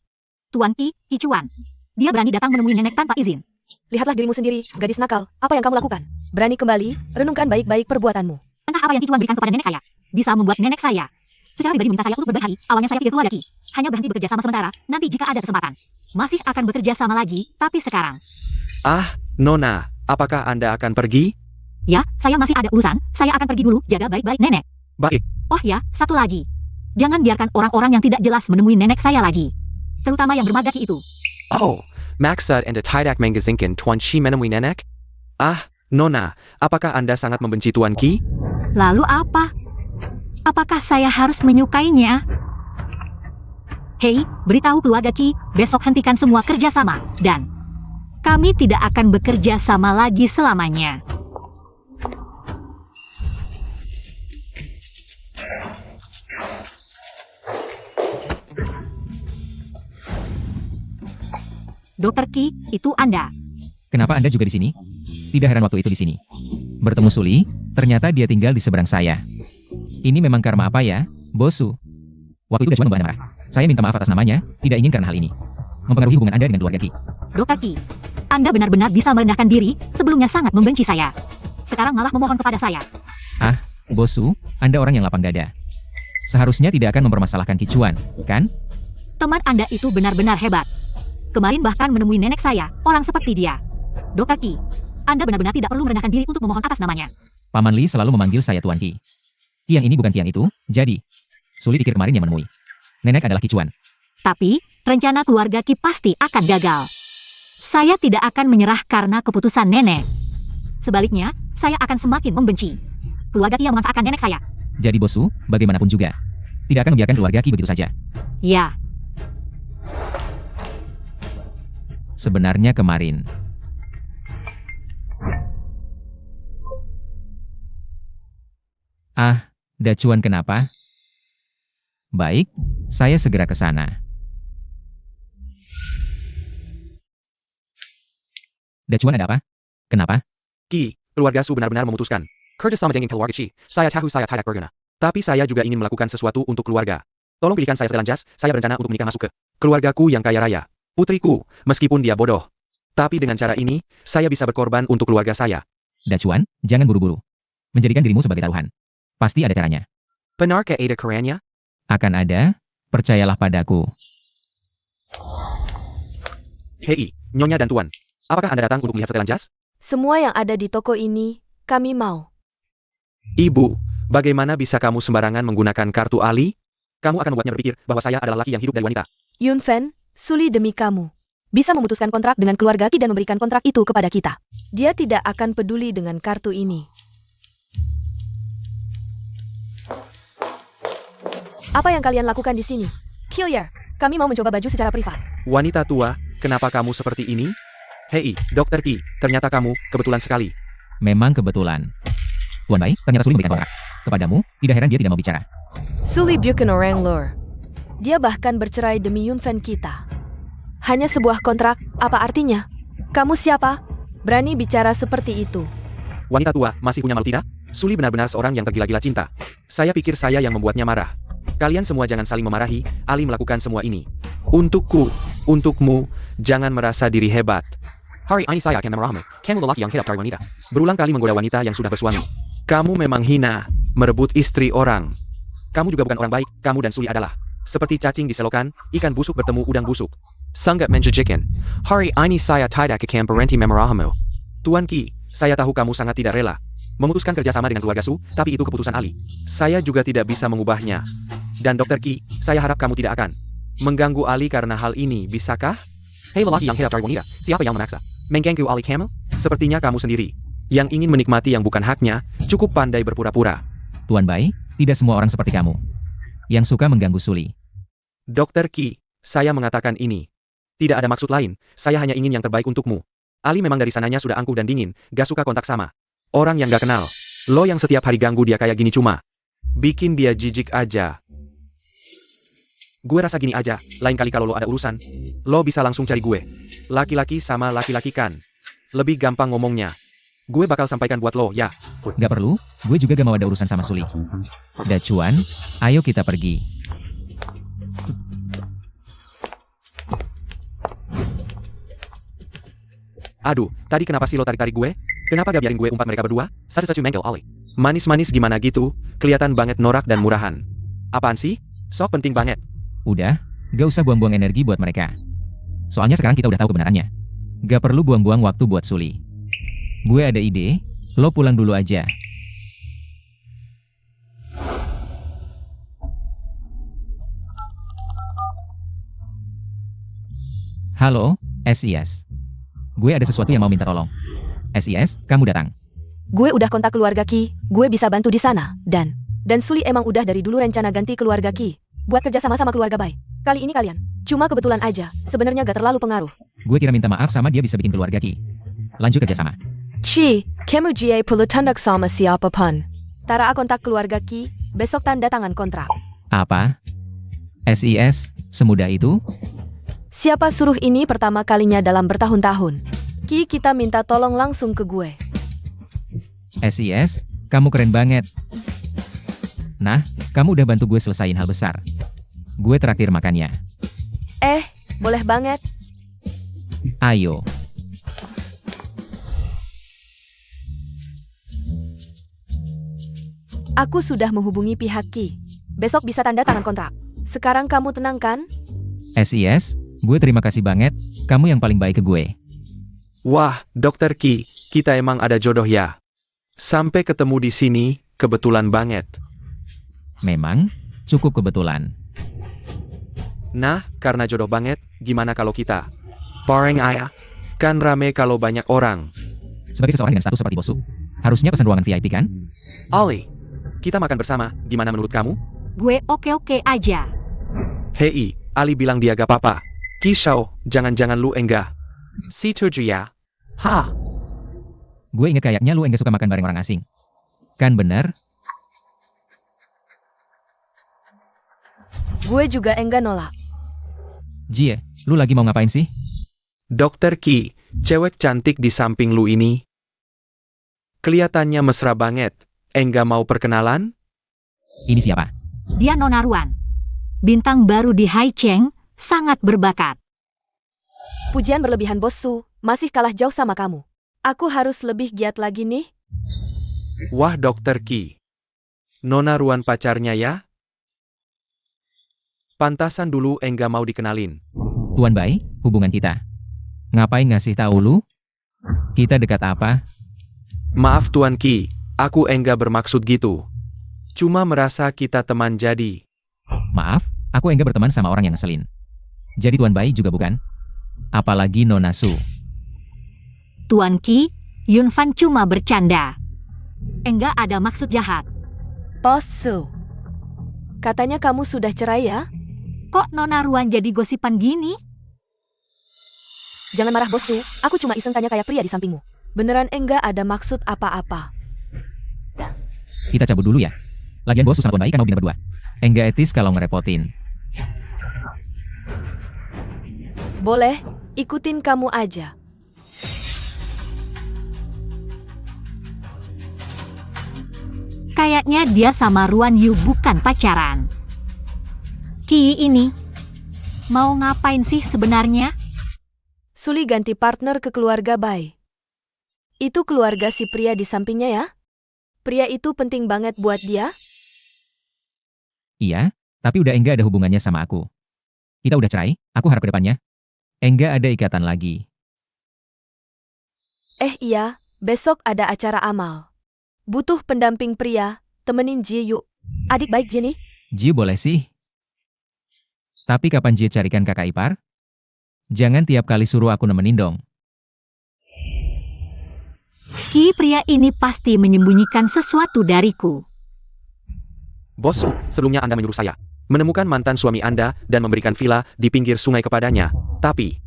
Tuan Ki, Cuan. Dia berani datang menemui nenek tanpa izin. Lihatlah dirimu sendiri, gadis nakal. Apa yang kamu lakukan? Berani kembali, renungkan baik-baik perbuatanmu. Entah apa yang Cuan berikan kepada nenek saya, bisa membuat nenek saya secara pribadi minta saya untuk berbagi. Awalnya saya pikir keluarga Ki hanya berhenti bekerja sama sementara, nanti jika ada kesempatan masih akan bekerja sama lagi, tapi sekarang. Ah, Nona, apakah Anda akan pergi? Ya, saya masih ada urusan, saya akan pergi dulu, jaga baik-baik nenek. Baik. Oh ya, satu lagi. Jangan biarkan orang-orang yang tidak jelas menemui nenek saya lagi. Terutama yang bermarga Ki itu. Oh, maksud Anda tidak mengizinkan Tuan Ki menemui nenek? Ah, Nona, apakah Anda sangat membenci Tuan Ki? Lalu apa? Apakah saya harus menyukainya? Hei, beritahu keluarga Ki, besok hentikan semua kerjasama, dan kami tidak akan bekerja sama lagi selamanya. Dokter Ki, itu Anda. Kenapa Anda juga di sini? Tidak heran waktu itu di sini. Bertemu Suli, ternyata dia tinggal di seberang saya. Ini memang karma apa ya, Bosu? Waktu itu Cuan membawa marah. Saya minta maaf atas namanya, tidak ingin karena hal ini mempengaruhi hubungan Anda dengan keluarga Ki. Dokter Ki, Anda benar-benar bisa merendahkan diri, sebelumnya sangat membenci saya. Sekarang malah memohon kepada saya. Ah, Bosu, Anda orang yang lapang dada. Seharusnya tidak akan mempermasalahkan Kicuan, kan? Teman Anda itu benar-benar hebat. Kemarin bahkan menemui nenek saya, orang seperti dia. Dr. Qi, Anda benar-benar tidak perlu merendahkan diri untuk memohon atas namanya. Paman Li selalu memanggil saya Tuan Qi. Qi yang ini bukan Qi yang itu, jadi. Sulit pikir kemarin yang menemui. Nenek adalah Kicuan. Tapi, rencana keluarga Qi pasti akan gagal. Saya tidak akan menyerah karena keputusan nenek. Sebaliknya, saya akan semakin membenci keluarga Qi yang memanfaatkan nenek saya. Jadi bosu, bagaimanapun juga. Tidak akan membiarkan keluarga Qi begitu saja. Ya, Sebenarnya kemarin. Ah, Dacuan kenapa? Baik, saya segera ke sana. Dacuan ada apa? Kenapa? Qi, keluarga Su benar-benar memutuskan. Kerja sama dengan keluarga Qi, saya tahu saya tidak berguna. Tapi saya juga ingin melakukan sesuatu untuk keluarga. Tolong pilihkan saya setelan jas, saya berencana untuk menikah masuk ke keluargaku yang kaya raya. Putriku, meskipun dia bodoh. Tapi dengan cara ini, saya bisa berkorban untuk keluarga saya. Dacuan, jangan buru-buru. Menjadikan dirimu sebagai taruhan. Pasti ada caranya. Benar ke ada caranya? Akan ada, percayalah padaku. Hei, Nyonya dan Tuan. Apakah Anda datang untuk melihat setelan jas? Semua yang ada di toko ini, kami mau. Ibu, bagaimana bisa kamu sembarangan menggunakan kartu Ali? Kamu akan membuatnya berpikir bahwa saya adalah laki yang hidup dari wanita. Yunfen, Suli demi kamu. Bisa memutuskan kontrak dengan keluarga Qi dan memberikan kontrak itu kepada kita. Dia tidak akan peduli dengan kartu ini. Apa yang kalian lakukan di sini? Killier, kami mau mencoba baju secara privat. Wanita tua, kenapa kamu seperti ini? Hei, Dr. Qi, ternyata kamu kebetulan sekali. Memang kebetulan. Tuan Bai, ternyata Suli memberikan kontrak. Kepadamu, tidak heran dia tidak mau bicara. Suli bukan orang luar. Dia bahkan bercerai demi Yunfen kita. Hanya sebuah kontrak, apa artinya? Kamu siapa? Berani bicara seperti itu. Wanita tua, masih punya malu tidak? Suli benar-benar seorang yang tergila-gila cinta. Saya pikir saya yang membuatnya marah. Kalian semua jangan saling memarahi, Ali melakukan semua ini. Untukku, untukmu, jangan merasa diri hebat. Hari ini saya akan memarahimu, kamu lelaki yang hebat dari wanita. Berulang kali menggoda wanita yang sudah bersuami. Kamu memang hina, merebut istri orang. Kamu juga bukan orang baik, kamu dan Suli adalah seperti cacing di selokan, ikan busuk bertemu udang busuk. Sangat menjijikan. Hari ini saya tidak akan berhenti memarahimu. Tuan Qi, saya tahu kamu sangat tidak rela memutuskan kerjasama dengan keluarga Su, tapi itu keputusan Ali. Saya juga tidak bisa mengubahnya. Dan Dr. Qi, saya harap kamu tidak akan mengganggu Ali karena hal ini, bisakah? Hei lelaki yang hebat dari wanita, siapa yang memaksa mengganggu Ali kamu? Sepertinya kamu sendiri yang ingin menikmati yang bukan haknya, cukup pandai berpura-pura. Tuan Bai, tidak semua orang seperti kamu. Yang suka mengganggu Suli. Dr. Qi, saya mengatakan ini. Tidak ada maksud lain, saya hanya ingin yang terbaik untukmu. Ali memang dari sananya sudah angkuh dan dingin, gak suka kontak sama orang yang gak kenal. Lo yang setiap hari ganggu dia kayak gini cuma bikin dia jijik aja. Gue rasa gini aja, lain kali kalau lo ada urusan, lo bisa langsung cari gue. Laki-laki sama laki-laki kan lebih gampang ngomongnya. Gue bakal sampaikan buat lo, ya. Gak perlu, gue juga gak mau ada urusan sama Suli. Dacuan, ayo kita pergi. Aduh, tadi kenapa sih lo tarik-tarik gue? Kenapa gak biarin gue umpat mereka berdua? Satu-satu mengkel Ali. Manis-manis gimana gitu, kelihatan banget norak dan murahan. Apaan sih? Sok penting banget. Udah, gak usah buang-buang energi buat mereka. Soalnya sekarang kita udah tahu kebenarannya. Gak perlu buang-buang waktu buat Suli. Gue ada ide, lo pulang dulu aja. Halo, SIS. Gue ada sesuatu yang mau minta tolong. SIS, kamu datang. Gue udah kontak keluarga Qi, gue bisa bantu di sana. Dan Suli emang udah dari dulu rencana ganti keluarga Qi buat kerja sama-sama keluarga Bai. Kali ini kalian cuma kebetulan aja, sebenarnya gak terlalu pengaruh. Gue kira minta maaf sama dia bisa bikin keluarga Qi. Lanjut kerja sama. Qi, kamu jia perlu tanda sama siapapun. Tara kontak keluarga Qi, besok tanda tangan kontrak. Apa? SIS, semudah itu? Siapa suruh ini pertama kalinya dalam bertahun-tahun? Qi, kita minta tolong langsung ke gue. SIS, kamu keren banget. Nah, kamu udah bantu gue selesain hal besar. Gue traktir makannya. Boleh banget. Ayo. Aku sudah menghubungi pihak Qi. Besok bisa tanda tangan kontrak. Sekarang kamu tenang kan? SIS, gue terima kasih banget, kamu yang paling baik ke gue. Wah, Dokter Ki, kita emang ada jodoh ya. Sampai ketemu di sini, kebetulan banget. Memang, cukup kebetulan. Nah, karena jodoh banget, gimana kalau kita? Pareng ayah, kan rame kalau banyak orang. Sebagai seseorang dengan status seperti bos Su, harusnya pesan ruangan VIP kan? Oleh, kita makan bersama, gimana menurut kamu? Gue oke-oke aja. Hei, Ali bilang dia gak apa-apa. Kisau, jangan-jangan lu enggak. Si tujuh ya. Hah? Gue inget kayaknya lu enggak suka makan bareng orang asing. Kan bener? Gue juga enggak nolak. Jie, lu lagi mau ngapain sih? Dokter Ki, cewek cantik di samping lu ini. Kelihatannya mesra banget. Enggak mau perkenalan? Ini siapa? Dia Nona Ruan. Bintang baru di Hai Cheng, sangat berbakat. Pujian berlebihan bos Su, masih kalah jauh sama kamu. Aku harus lebih giat lagi nih. Wah, Dokter Ki. Nona Ruan pacarnya ya? Pantasan dulu enggak mau dikenalin. Tuan Bai, hubungan kita. Ngapain ngasih tahu lu? Kita dekat apa? Maaf Tuan Ki, aku enggak bermaksud gitu. Cuma merasa kita teman jadi. Maaf, aku enggak berteman sama orang yang ngeselin. Jadi Tuan Bai juga bukan? Apalagi Nona Su. Tuan Ki, Yun Fan cuma bercanda. Enggak ada maksud jahat. Bos Su. Katanya kamu sudah cerai ya? Kok Nona Ruan jadi gosipan gini? Jangan marah bos Su, aku cuma iseng tanya kayak pria di sampingmu. Beneran enggak ada maksud apa-apa. Kita cabut dulu ya. Lagian bos Su sama Tuan Bai kan mau dinner berdua. Enggak etis kalau ngerepotin. Boleh, ikutin kamu aja. Kayaknya dia sama Ruan Yu bukan pacaran. Ki ini mau ngapain sih sebenarnya? Suli ganti partner ke keluarga Bai. Itu keluarga si pria di sampingnya ya? Pria itu penting banget buat dia? Iya, tapi udah enggak ada hubungannya sama aku. Kita udah cerai, aku harap ke depannya enggak ada ikatan lagi. Iya, besok ada acara amal. Butuh pendamping pria, temenin Ji yuk. Adik baik Ji nih. Ji boleh sih. Tapi kapan Ji carikan kakak ipar? Jangan tiap kali suruh aku nemenin dong. Ki pria ini pasti menyembunyikan sesuatu dariku. Bos Su, sebelumnya Anda menyuruh saya menemukan mantan suami Anda dan memberikan villa di pinggir sungai kepadanya. Tapi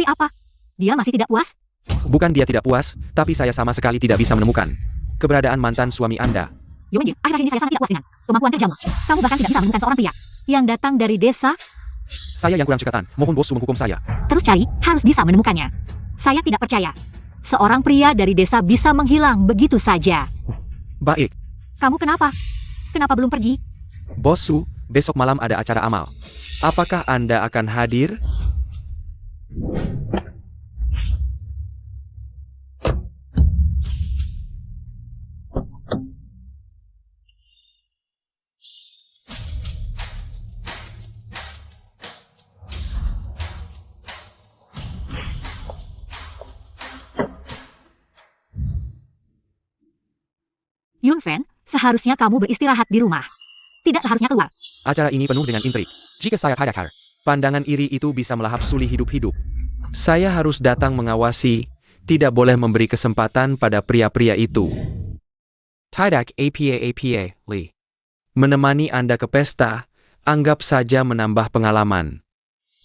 apa? Dia masih tidak puas? bukan dia tidak puas, tapi saya sama sekali tidak bisa menemukan keberadaan mantan suami Anda. Yuan, akhir-akhir ini saya sangat tidak puas dengan kemampuan kerjamu. Kamu bahkan tidak bisa menemukan seorang pria yang datang dari desa. Saya yang kurang cekatan, mohon Bos Su menghukum saya. Terus cari, harus bisa menemukannya. Saya tidak percaya. Seorang pria dari desa bisa menghilang begitu saja. Baik, Kamu kenapa? Kenapa belum pergi? Bos Su, besok malam ada acara amal. Apakah Anda akan hadir? Yun Fan, seharusnya kamu beristirahat di rumah. Tidak seharusnya keluar. Acara ini penuh dengan intrik. Jika saya hadakar, pandangan iri itu bisa melahap Suli hidup-hidup. Saya harus datang mengawasi, tidak boleh memberi kesempatan pada pria-pria itu. Tidak apa, Lee. Menemani Anda ke pesta, anggap saja menambah pengalaman.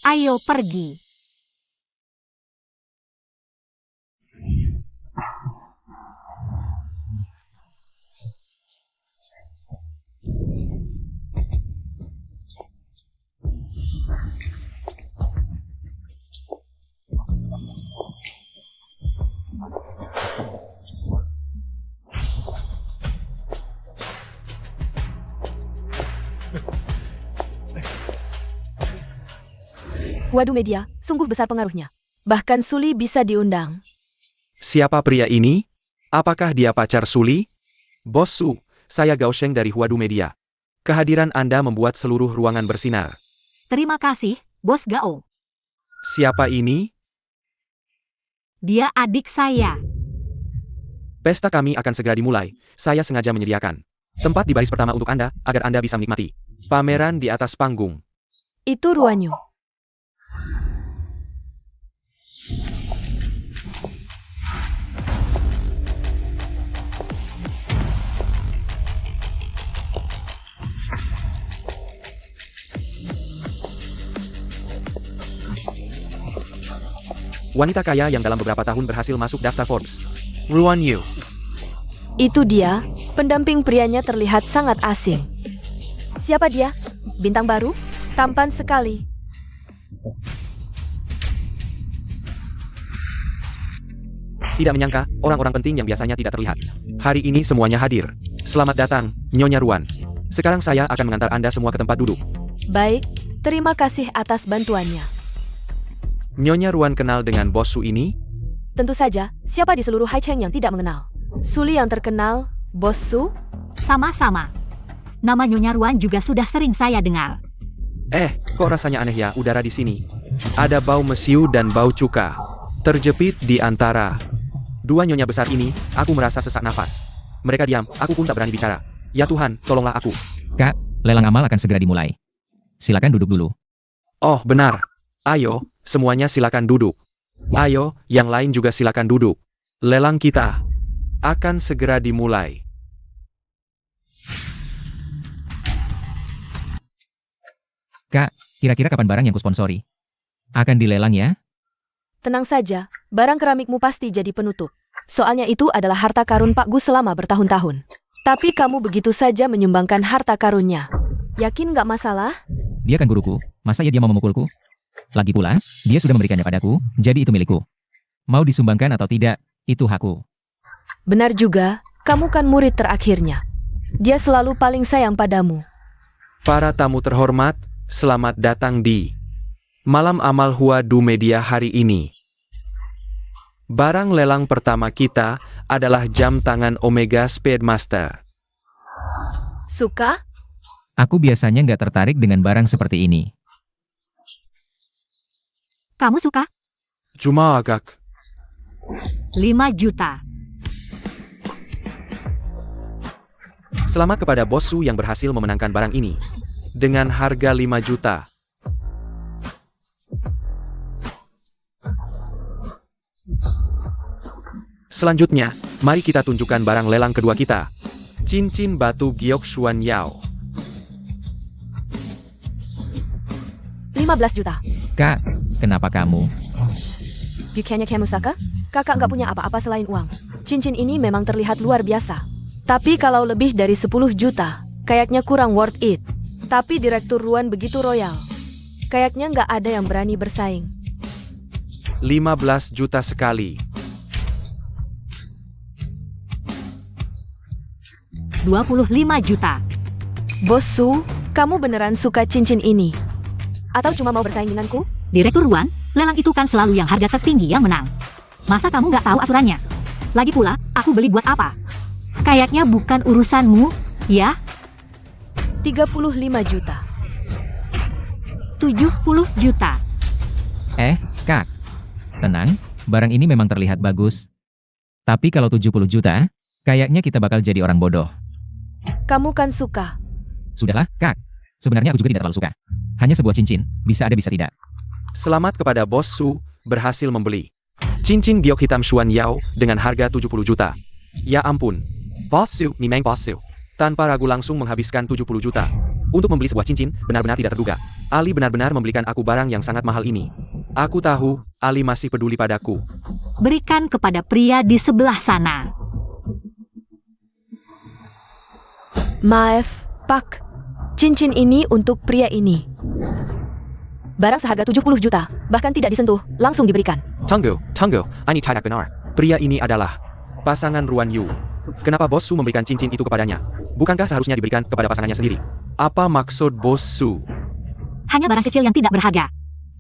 Ayo pergi. Waduh media, sungguh besar pengaruhnya. Bahkan Suli bisa diundang. Siapa pria ini? Apakah dia pacar Suli? Bos Su, saya Gao Sheng dari Huadu Media. Kehadiran Anda membuat seluruh ruangan bersinar. Terima kasih, Bos Gao. Siapa ini? Dia adik saya. Pesta kami akan segera dimulai. Saya sengaja menyediakan tempat di baris pertama untuk Anda, agar Anda bisa menikmati pameran di atas panggung. Itu Ruanyu. Wanita kaya yang dalam beberapa tahun berhasil masuk daftar Forbes. Ruan Yu. Itu dia, pendamping prianya terlihat sangat asing. Siapa dia? Bintang baru? Tampan sekali. Tidak menyangka, orang-orang penting yang biasanya tidak terlihat. Hari ini semuanya hadir. Selamat datang, Nyonya Ruan. Sekarang saya akan mengantar Anda semua ke tempat duduk. Baik, terima kasih atas bantuannya. Nyonya Ruan kenal dengan Bos Su ini? Tentu saja, siapa di seluruh Haicheng yang tidak mengenal? Suli yang terkenal, Bos Su? Sama-sama. Nama Nyonya Ruan juga sudah sering saya dengar. Kok rasanya aneh ya udara di sini? Ada bau mesiu dan bau cuka. Terjepit di antara dua nyonya besar ini, aku merasa sesak nafas. Mereka diam, aku pun tak berani bicara. Ya Tuhan, tolonglah aku. Kak, lelang amal akan segera dimulai. Silakan duduk dulu. Oh, benar. Ayo, semuanya silakan duduk. Ayo, yang lain juga silakan duduk. Lelang kita akan segera dimulai. Kak, kira-kira kapan barang yang kusponsori akan dilelang ya? Tenang saja, barang keramikmu pasti jadi penutup. Soalnya itu adalah harta karun Pak Gus selama bertahun-tahun. Tapi kamu begitu saja menyumbangkan harta karunnya. Yakin nggak masalah? Dia kan guruku, masa ya dia mau memukulku? Lagi pula, dia sudah memberikannya padaku, jadi itu milikku. Mau disumbangkan atau tidak, itu hakku. Benar juga, kamu kan murid terakhirnya. Dia selalu paling sayang padamu. Para tamu terhormat, selamat datang di Malam Amal Hua Du Media hari ini. Barang lelang pertama kita adalah jam tangan Omega Speedmaster. Suka? Aku biasanya nggak tertarik dengan barang seperti ini. Kamu suka? Cuma agak 5 juta. Selamat kepada Bos Su yang berhasil memenangkan barang ini dengan harga 5 juta. Selanjutnya, mari kita tunjukkan barang lelang kedua kita. Cincin batu giok Xuan Yao. 15 juta. Kak, kenapa kamu? Bukannya kamu Saka? Kakak nggak punya apa-apa selain uang. Cincin ini memang terlihat luar biasa. Tapi kalau lebih dari 10 juta, kayaknya kurang worth it. Tapi Direktur Ruan begitu royal. Kayaknya nggak ada yang berani bersaing. 15 juta sekali. 25 juta. Bos Su, kamu beneran suka cincin ini? Atau cuma mau bersaing denganku? Direktur Ruan, lelang itu kan selalu yang harga tertinggi yang menang. Masa kamu nggak tahu aturannya? Lagi pula, aku beli buat apa? Kayaknya bukan urusanmu, ya? 35 juta. 70 juta. Kak. Tenang, barang ini memang terlihat bagus. Tapi kalau 70 juta, kayaknya kita bakal jadi orang bodoh. Kamu kan suka. Sudahlah, Kak. Sebenarnya aku juga tidak terlalu suka. Hanya sebuah cincin, bisa ada bisa tidak. Selamat kepada Bos Su, berhasil membeli cincin giok hitam Xuan Yao dengan harga 70 juta. Ya ampun. Bos Su, memang Bos Su. Tanpa ragu langsung menghabiskan 70 juta. Untuk membeli sebuah cincin, benar-benar tidak terduga. Ali benar-benar membelikan aku barang yang sangat mahal ini. Aku tahu, Ali masih peduli padaku. Berikan kepada pria di sebelah sana. Maaf, Pak. Cincin ini untuk pria ini. Barang seharga 70 juta, bahkan tidak disentuh, langsung diberikan. Tunggu, ini tidak benar. Pria ini adalah pasangan Ruan Yu. Kenapa Bos Su memberikan cincin itu kepadanya? Bukankah seharusnya diberikan kepada pasangannya sendiri? Apa maksud Bos Su? Hanya barang kecil yang tidak berharga.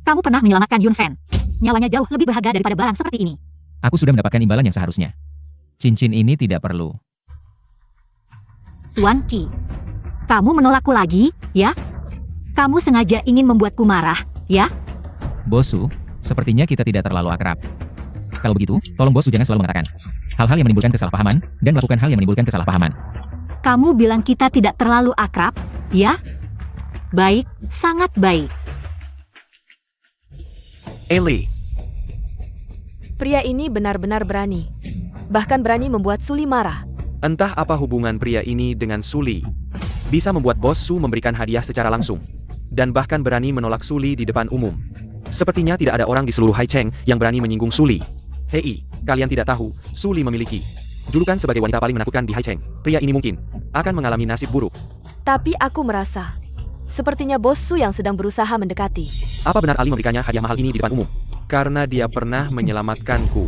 Kamu pernah menyelamatkan Yun Fan. Nyawanya jauh lebih berharga daripada barang seperti ini. Aku sudah mendapatkan imbalan yang seharusnya. Cincin ini tidak perlu. Tuan Qi, Kamu menolakku lagi, ya? Kamu sengaja ingin membuatku marah, ya? Bos Su, sepertinya kita tidak terlalu akrab. Kalau begitu, tolong Bos Su jangan selalu mengatakan hal-hal yang menimbulkan kesalahpahaman, dan melakukan hal yang menimbulkan kesalahpahaman. Kamu bilang kita tidak terlalu akrab, ya? Baik, sangat baik. Ellie, Pria ini benar-benar berani. Bahkan berani membuat Suli marah. entah apa hubungan pria ini dengan Suli. Bisa membuat Bos Su memberikan hadiah secara langsung. Dan bahkan berani menolak Suli di depan umum. Sepertinya tidak ada orang di seluruh Haicheng yang berani menyinggung Suli. Hei, kalian tidak tahu, Suli memiliki julukan sebagai wanita paling menakutkan di Haicheng. Pria ini mungkin akan mengalami nasib buruk. Tapi aku merasa, sepertinya Bos Su yang sedang berusaha mendekati. Apa benar Ali memberikannya hadiah mahal ini di depan umum? Karena dia pernah menyelamatkanku.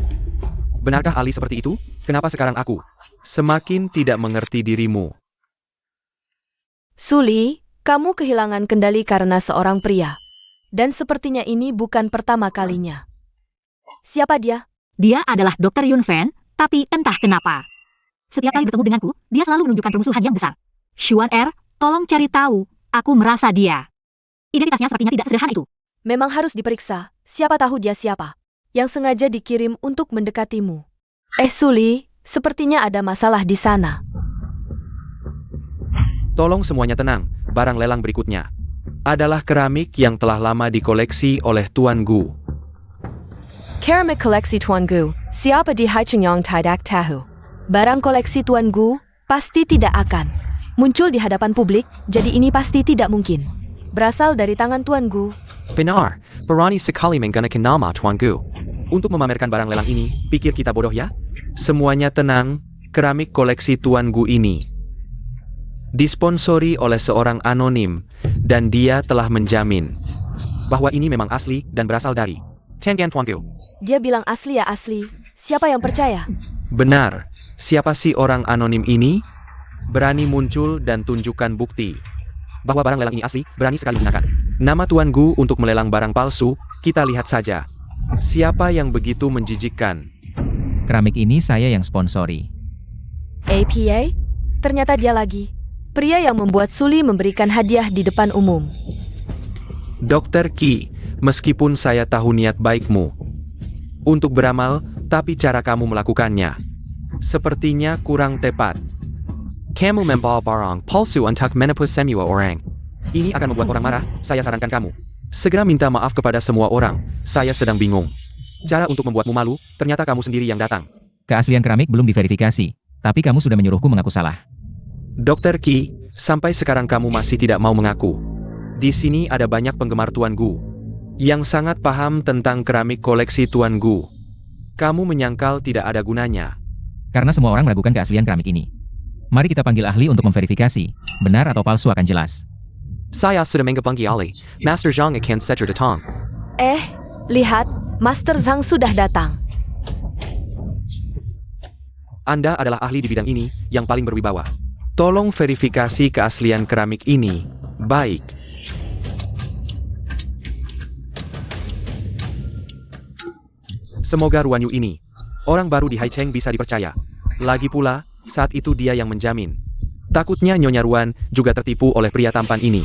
Benarkah Ali seperti itu? Kenapa sekarang aku semakin tidak mengerti dirimu? Suli, kamu kehilangan kendali karena seorang pria. Dan sepertinya ini bukan pertama kalinya. Siapa dia? Dia adalah Dr. Yun Fan, tapi entah kenapa. Setiap kali bertemu denganku, dia selalu menunjukkan permusuhan yang besar. Xuan Er, tolong cari tahu, aku merasa dia. Identitasnya sepertinya tidak sederhana itu. Memang harus diperiksa. Siapa tahu dia siapa yang sengaja dikirim untuk mendekatimu. Suli, sepertinya ada masalah di sana. Tolong semuanya tenang, barang lelang berikutnya adalah keramik yang telah lama dikoleksi oleh Tuan Gu. Keramik koleksi Tuan Gu, siapa di Haicheng yang tidak tahu? Barang koleksi Tuan Gu pasti tidak akan muncul di hadapan publik, jadi ini pasti tidak mungkin. Berasal dari tangan Tuan Gu. Benar, berani sekali menggunakan nama Tuan Gu. Untuk memamerkan barang lelang ini, pikir kita bodoh ya? Semuanya tenang, keramik koleksi Tuan Gu ini disponsori oleh seorang anonim, dan dia telah menjamin bahwa ini memang asli dan berasal dari Tiantian Tuan Gu. Dia bilang asli ya asli. Siapa yang percaya? Benar, siapa sih orang anonim ini? Berani muncul dan tunjukkan bukti bahwa barang lelang ini asli, berani sekali menggunakan nama Tuan Gu untuk melelang barang palsu. Kita lihat saja. Siapa yang begitu menjijikkan? Keramik ini saya yang sponsori. APA? Ternyata dia lagi. Pria yang membuat Suli memberikan hadiah di depan umum. Dr. Qi, meskipun saya tahu niat baikmu untuk beramal, tapi cara kamu melakukannya sepertinya kurang tepat. Kamu membawa barang palsu untuk menipu semua orang. Ini akan membuat orang marah. Saya sarankan kamu segera minta maaf kepada semua orang. Saya sedang bingung. Cara untuk membuatmu malu, ternyata kamu sendiri yang datang. Keaslian keramik belum diverifikasi, tapi kamu sudah menyuruhku mengaku salah. Dr. Qi, sampai sekarang kamu masih tidak mau mengaku. Di sini ada banyak penggemar Tuan Gu yang sangat paham tentang keramik koleksi Tuan Gu. Kamu menyangkal tidak ada gunanya. Karena semua orang meragukan keaslian keramik ini. Mari kita panggil ahli untuk memverifikasi. Benar atau palsu akan jelas. Saya sudah mengepanggil ahli. Master Zhang akan segera datang. Lihat, Master Zhang sudah datang. Anda adalah ahli di bidang ini yang paling berwibawa. Tolong verifikasi keaslian keramik ini. Baik. Semoga Ruan Yu ini orang baru di Haicheng bisa dipercaya. Lagi pula, saat itu dia yang menjamin. Takutnya Nyonya Ruan juga tertipu oleh pria tampan ini.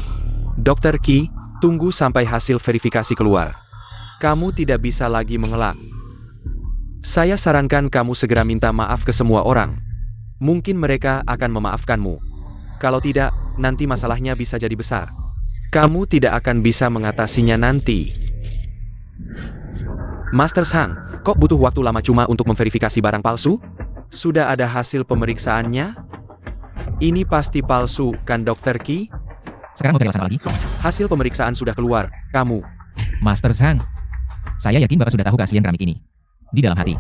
Dr. Qi, tunggu sampai hasil verifikasi keluar. Kamu tidak bisa lagi mengelak. Saya sarankan kamu segera minta maaf ke semua orang. Mungkin mereka akan memaafkanmu. Kalau tidak, nanti masalahnya bisa jadi besar. Kamu tidak akan bisa mengatasinya nanti. Master Zhang, kok butuh waktu lama cuma untuk memverifikasi barang palsu? Sudah ada hasil pemeriksaannya? Ini pasti palsu, kan Dr. Qi? Sekarang mau cari alasan lagi? Hasil pemeriksaan sudah keluar. Kamu. Master Zhang, saya yakin Bapak sudah tahu keaslian keramik ini. Di dalam hati.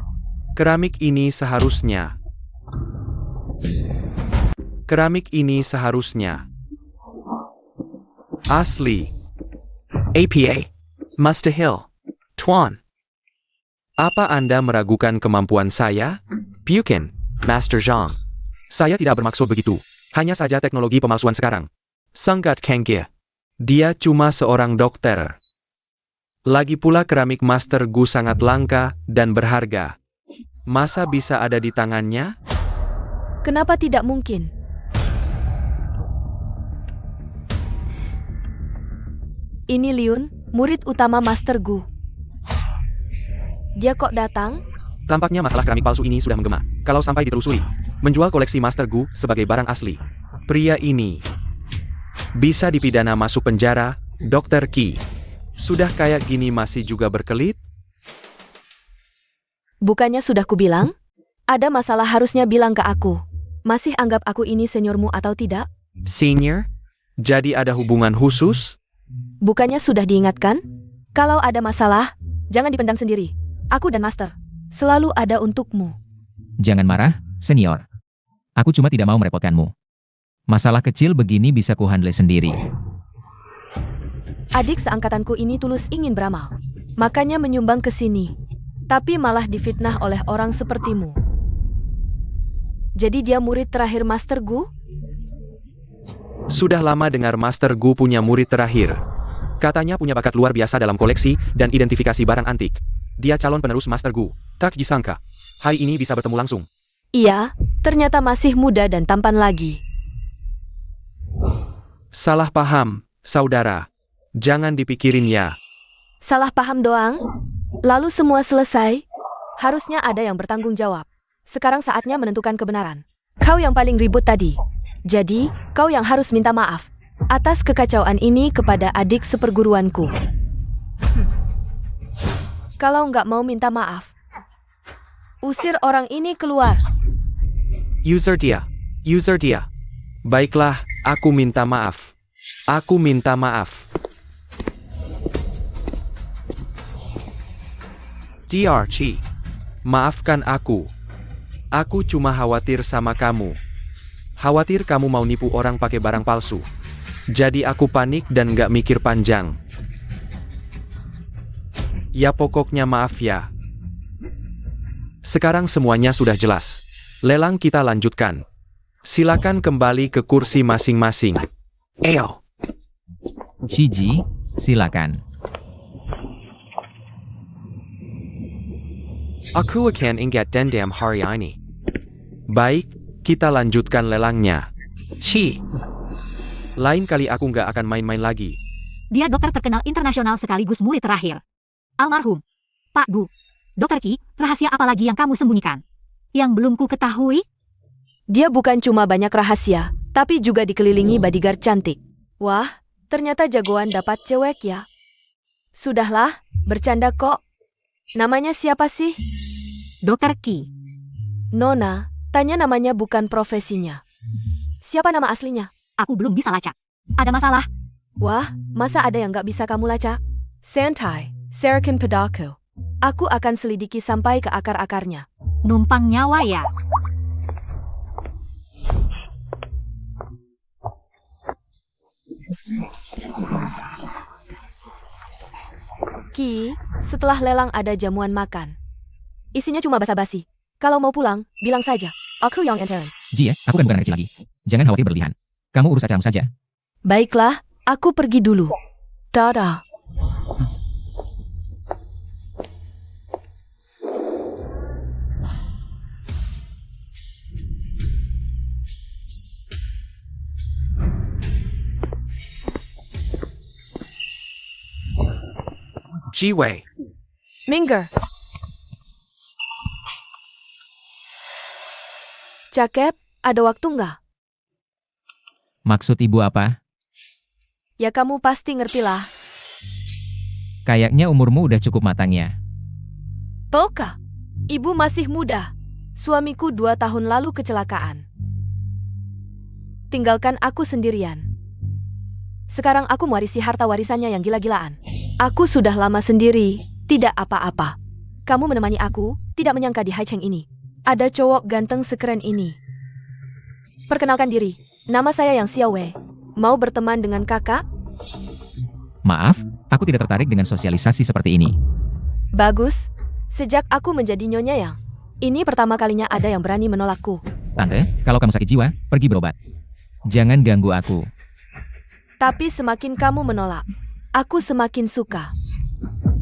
Keramik ini seharusnya asli. APA. Mustahil. Tuan. Apa Anda meragukan kemampuan saya? Bukan, Master Zhang. Saya tidak bermaksud begitu. Hanya saja teknologi pemalsuan sekarang sangat canggih. Dia cuma seorang dokter. Lagi pula keramik Master Gu sangat langka dan berharga. Masa bisa ada di tangannya? Kenapa tidak mungkin? Ini Liun, murid utama Master Gu. Dia kok datang? Tampaknya masalah keramik palsu ini sudah menggema. Kalau sampai ditelusuri, menjual koleksi Master Gu sebagai barang asli. Pria ini bisa dipidana masuk penjara, Dr. Qi. Sudah kayak gini masih juga berkelit? Bukannya sudah kubilang? Ada masalah harusnya bilang ke aku. Masih anggap aku ini seniormu atau tidak? Senior? Jadi ada hubungan khusus? Bukannya sudah diingatkan? Kalau ada masalah, jangan dipendam sendiri. Aku dan Master selalu ada untukmu. Jangan marah, senior. Aku cuma tidak mau merepotkanmu. Masalah kecil begini bisa kuhandle sendiri. Adik seangkatanku ini tulus ingin beramal. Makanya menyumbang ke sini. Tapi malah difitnah oleh orang sepertimu. Jadi dia murid terakhir Master Gu? Sudah lama dengar Master Gu punya murid terakhir. Katanya punya bakat luar biasa dalam koleksi dan identifikasi barang antik. Dia calon penerus Master Gu. Tak disangka, hari ini bisa bertemu langsung. Iya, ternyata masih muda dan tampan lagi. Salah paham, saudara. Jangan dipikirin ya. Salah paham doang? Lalu semua selesai? Harusnya ada yang bertanggung jawab. Sekarang saatnya menentukan kebenaran. Kau yang paling ribut tadi. Jadi, kau yang harus minta maaf atas kekacauan ini kepada adik seperguruanku. Kalau nggak mau minta maaf, usir orang ini keluar. User dia. Baiklah, aku minta maaf. Aku minta maaf. Dr. Qi, maafkan aku. Aku cuma khawatir sama kamu. Khawatir kamu mau nipu orang pakai barang palsu. Jadi aku panik dan gak mikir panjang. Ya pokoknya maaf ya. Sekarang semuanya sudah jelas. Lelang kita lanjutkan. Silakan kembali ke kursi masing-masing. Eyo. Shiji, silakan. Aku akan ingat dendam hari ini. Baik, kita lanjutkan lelangnya. Ci. Lain kali aku nggak akan main-main lagi. Dia dokter terkenal internasional sekaligus murid terakhir. Almarhum Pak Gu. Dr. Qi, rahasia apa lagi yang kamu sembunyikan? Yang belum ku ketahui? Dia bukan cuma banyak rahasia, tapi juga dikelilingi bodyguard cantik. Wah, ternyata jagoan dapat cewek ya. Sudahlah, bercanda kok. Namanya siapa sih? Dr. Qi. Nona, tanya namanya bukan profesinya. Siapa nama aslinya? Aku belum bisa lacak. Ada masalah? Wah, masa ada yang gak bisa kamu lacak? Santai, Serakin Pedaku. Aku akan selidiki sampai ke akar-akarnya. Numpang nyawa ya? Ki, setelah lelang ada jamuan makan. Isinya cuma basa-basi. Kalau mau pulang, bilang saja. Aku yang enterin. Ji ya, aku kan bukan anak kecil lagi. Jangan khawatir berlebihan. Kamu urus acaramu saja. Baiklah, aku pergi dulu. Dadah. Jiwei. Minggir. Cakep, ada waktu nggak? Maksud ibu apa? Ya kamu pasti ngertilah. Kayaknya umurmu udah cukup matangnya. Toka, ibu masih muda. Suamiku 2 tahun lalu kecelakaan. Tinggalkan aku sendirian. Sekarang aku mewarisi harta warisannya yang gila-gilaan. Aku sudah lama sendiri, tidak apa-apa. Kamu menemani aku, tidak menyangka di Haicheng ini ada cowok ganteng sekeren ini. Perkenalkan diri, nama saya Yang Xiaowei. Mau berteman dengan kakak? Maaf, aku tidak tertarik dengan sosialisasi seperti ini. Bagus. Sejak aku menjadi Nyonya Yang, ini pertama kalinya ada yang berani menolakku. Tante, kalau kamu sakit jiwa, pergi berobat. Jangan ganggu aku. Tapi semakin kamu menolak, aku semakin suka.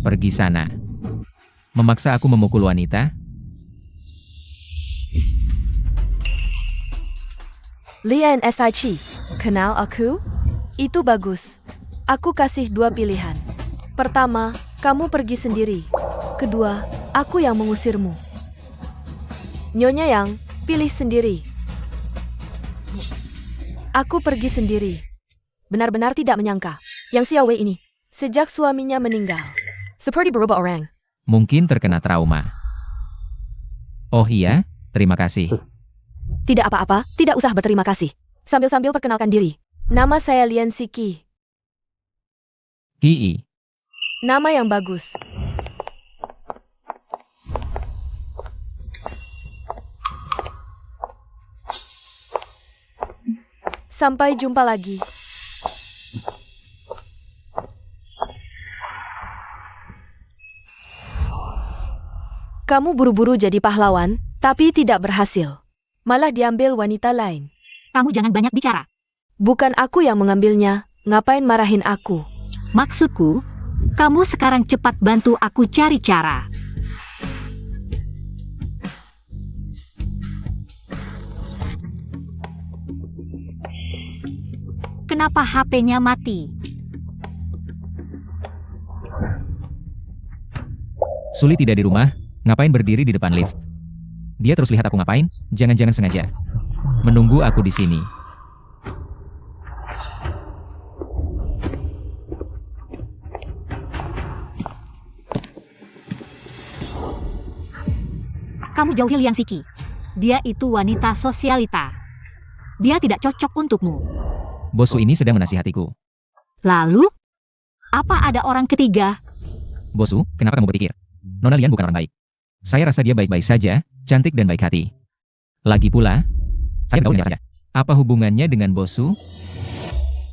Pergi sana. Memaksa aku memukul wanita? Lian Shi, kenal aku? Itu bagus. Aku kasih dua pilihan. Pertama, kamu pergi sendiri. Kedua, aku yang mengusirmu. Nyonya Yang, pilih sendiri. Aku pergi sendiri. Benar-benar tidak menyangka. Yang Xiao Wei ini, sejak suaminya meninggal, seperti berubah orang. Mungkin terkena trauma. Oh iya, terima kasih. Tidak apa-apa, tidak usah berterima kasih. Sambil-sambil perkenalkan diri. Nama saya Lian Siki. Ki. Nama yang bagus. Sampai jumpa lagi. Kamu buru-buru jadi pahlawan, tapi tidak berhasil. Malah diambil wanita lain. Kamu jangan banyak bicara. Bukan aku yang mengambilnya, ngapain marahin aku? Maksudku, kamu sekarang cepat bantu aku cari cara. Kenapa HP-nya mati? Suli tidak di rumah, ngapain berdiri di depan lift? Dia terus lihat aku ngapain, jangan-jangan sengaja. Menunggu aku di sini. Kamu jauhi Lian Siki. Dia itu wanita sosialita. Dia tidak cocok untukmu. Bosku ini sedang menasihatiku. Lalu, apa ada orang ketiga? Bosu, kenapa kamu berpikir? Nona Lian bukan orang baik. Saya rasa dia baik-baik saja, cantik dan baik hati. Lagi pula, saya bergaul dengan saja. Apa hubungannya dengan Bosu?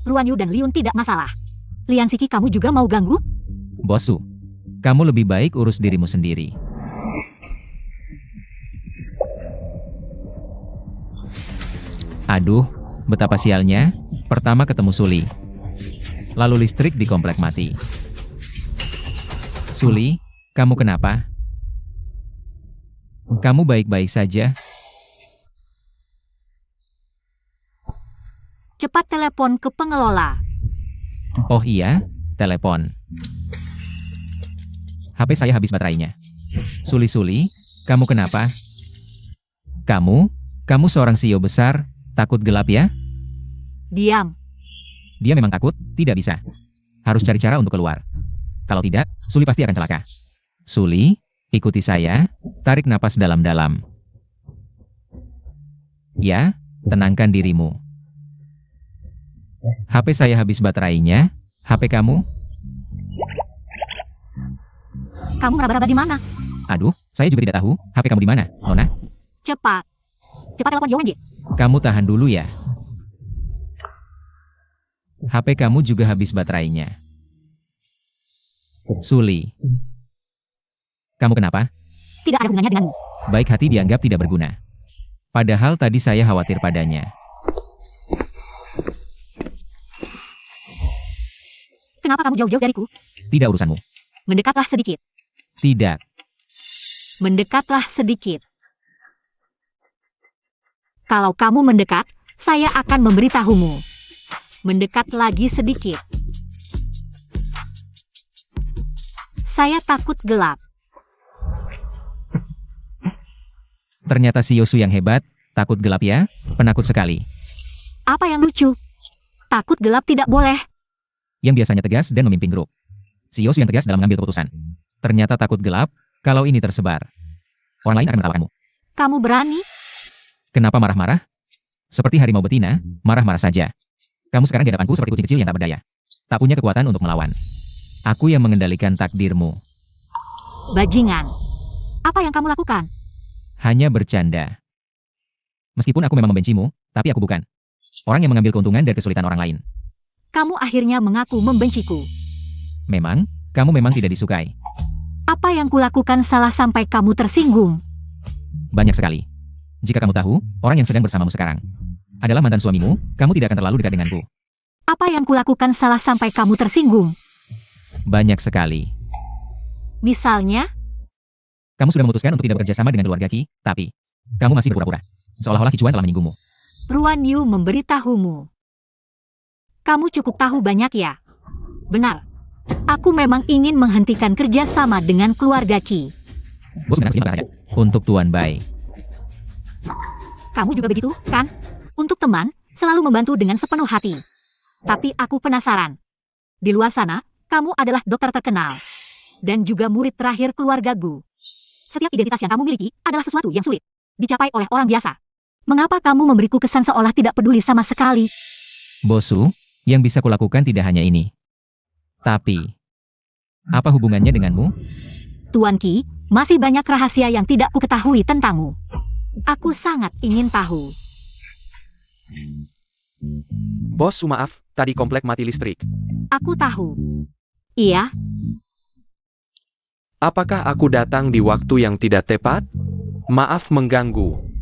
Ruan Yu dan Liun tidak masalah. Lian Siki kamu juga mau ganggu? Bosu, kamu lebih baik urus dirimu sendiri. Aduh, betapa sialnya. Pertama ketemu Suli. Lalu listrik di komplek mati. Suli, kamu kenapa? Kamu baik-baik saja? Cepat telepon ke pengelola. Oh iya, telepon. HP saya habis baterainya. Suli, kamu kenapa? Kamu seorang CEO besar, takut gelap ya? Diam. Dia memang takut, tidak bisa. Harus cari cara untuk keluar. Kalau tidak, Suli pasti akan celaka. Suli, ikuti saya, tarik napas dalam-dalam. Ya, tenangkan dirimu. HP saya habis baterainya, HP kamu? Kamu meraba-raba di mana? Aduh, saya juga tidak tahu, HP kamu di mana, Nona? Cepat. Cepat telepon Yowenji. Kamu tahan dulu ya. HP kamu juga habis baterainya. Suli. Kamu kenapa? Tidak ada hubungannya denganmu. Baik hati dianggap tidak berguna. Padahal tadi saya khawatir padanya. Kenapa kamu jauh-jauh dariku? Tidak urusanmu. Mendekatlah sedikit. Tidak. Mendekatlah sedikit. Kalau kamu mendekat, saya akan memberitahumu. Mendekat lagi sedikit. Saya takut gelap. Ternyata si Yosu yang hebat, takut gelap ya, penakut sekali. Apa yang lucu? Takut gelap tidak boleh. Yang biasanya tegas dan memimpin grup. Si Yosu yang tegas dalam mengambil keputusan. Ternyata takut gelap, kalau ini tersebar. Orang lain akan menertawakanmu. Kamu berani? Kenapa marah-marah? Seperti harimau betina, marah-marah saja. Kamu sekarang di hadapanku seperti kucing kecil yang tak berdaya. Tak punya kekuatan untuk melawan. Aku yang mengendalikan takdirmu. Bajingan. Apa yang kamu lakukan? Hanya bercanda. Meskipun aku memang membencimu, tapi aku bukan orang yang mengambil keuntungan dari kesulitan orang lain. Kamu akhirnya mengaku membenciku. Memang, kamu memang tidak disukai. Apa yang kulakukan salah sampai kamu tersinggung? Banyak sekali. Jika kamu tahu, orang yang sedang bersamamu sekarang adalah mantan suamimu, kamu tidak akan terlalu dekat denganku. Apa yang kulakukan salah sampai kamu tersinggung? Banyak sekali. Misalnya, Kamu sudah memutuskan untuk tidak bekerja sama dengan keluarga Ki, tapi kamu masih berpura-pura. Seolah-olah Kicuan telah menyinggungmu. Ruan Yu memberitahumu. Kamu cukup tahu banyak ya? Benar. Aku memang ingin menghentikan kerjasama dengan keluarga Qi. Bos benar saja. Untuk Tuan Bai. Kamu juga begitu, kan? Untuk teman, selalu membantu dengan sepenuh hati. Tapi aku penasaran. Di luar sana, kamu adalah dokter terkenal. Dan juga murid terakhir keluarga Gu. Setiap identitas yang kamu miliki adalah sesuatu yang sulit dicapai oleh orang biasa. Mengapa kamu memberiku kesan seolah tidak peduli sama sekali? Bosu, yang bisa kulakukan tidak hanya ini. Tapi, apa hubungannya denganmu? Tuan Qi, masih banyak rahasia yang tidak kuketahui tentangmu. Aku sangat ingin tahu. Bos, maaf, tadi komplek mati listrik. Aku tahu. Iya, Apakah aku datang di waktu yang tidak tepat? Maaf mengganggu.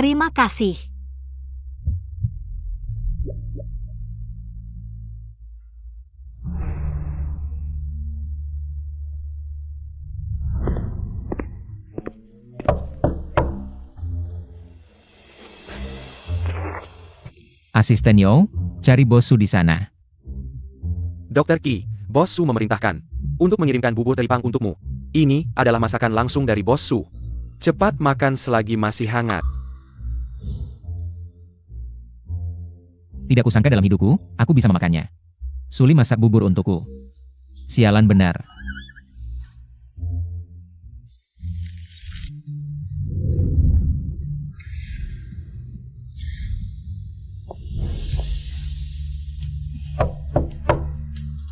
terima kasih. Asisten Yo, cari Bosu di sana. Dokter Qi, Bos Su memerintahkan untuk mengirimkan bubur teripang untukmu. Ini adalah masakan langsung dari Bos Su. Cepat makan selagi masih hangat. Tidak kusangka dalam hidupku, aku bisa memakannya. Suli masak bubur untukku. Sialan benar.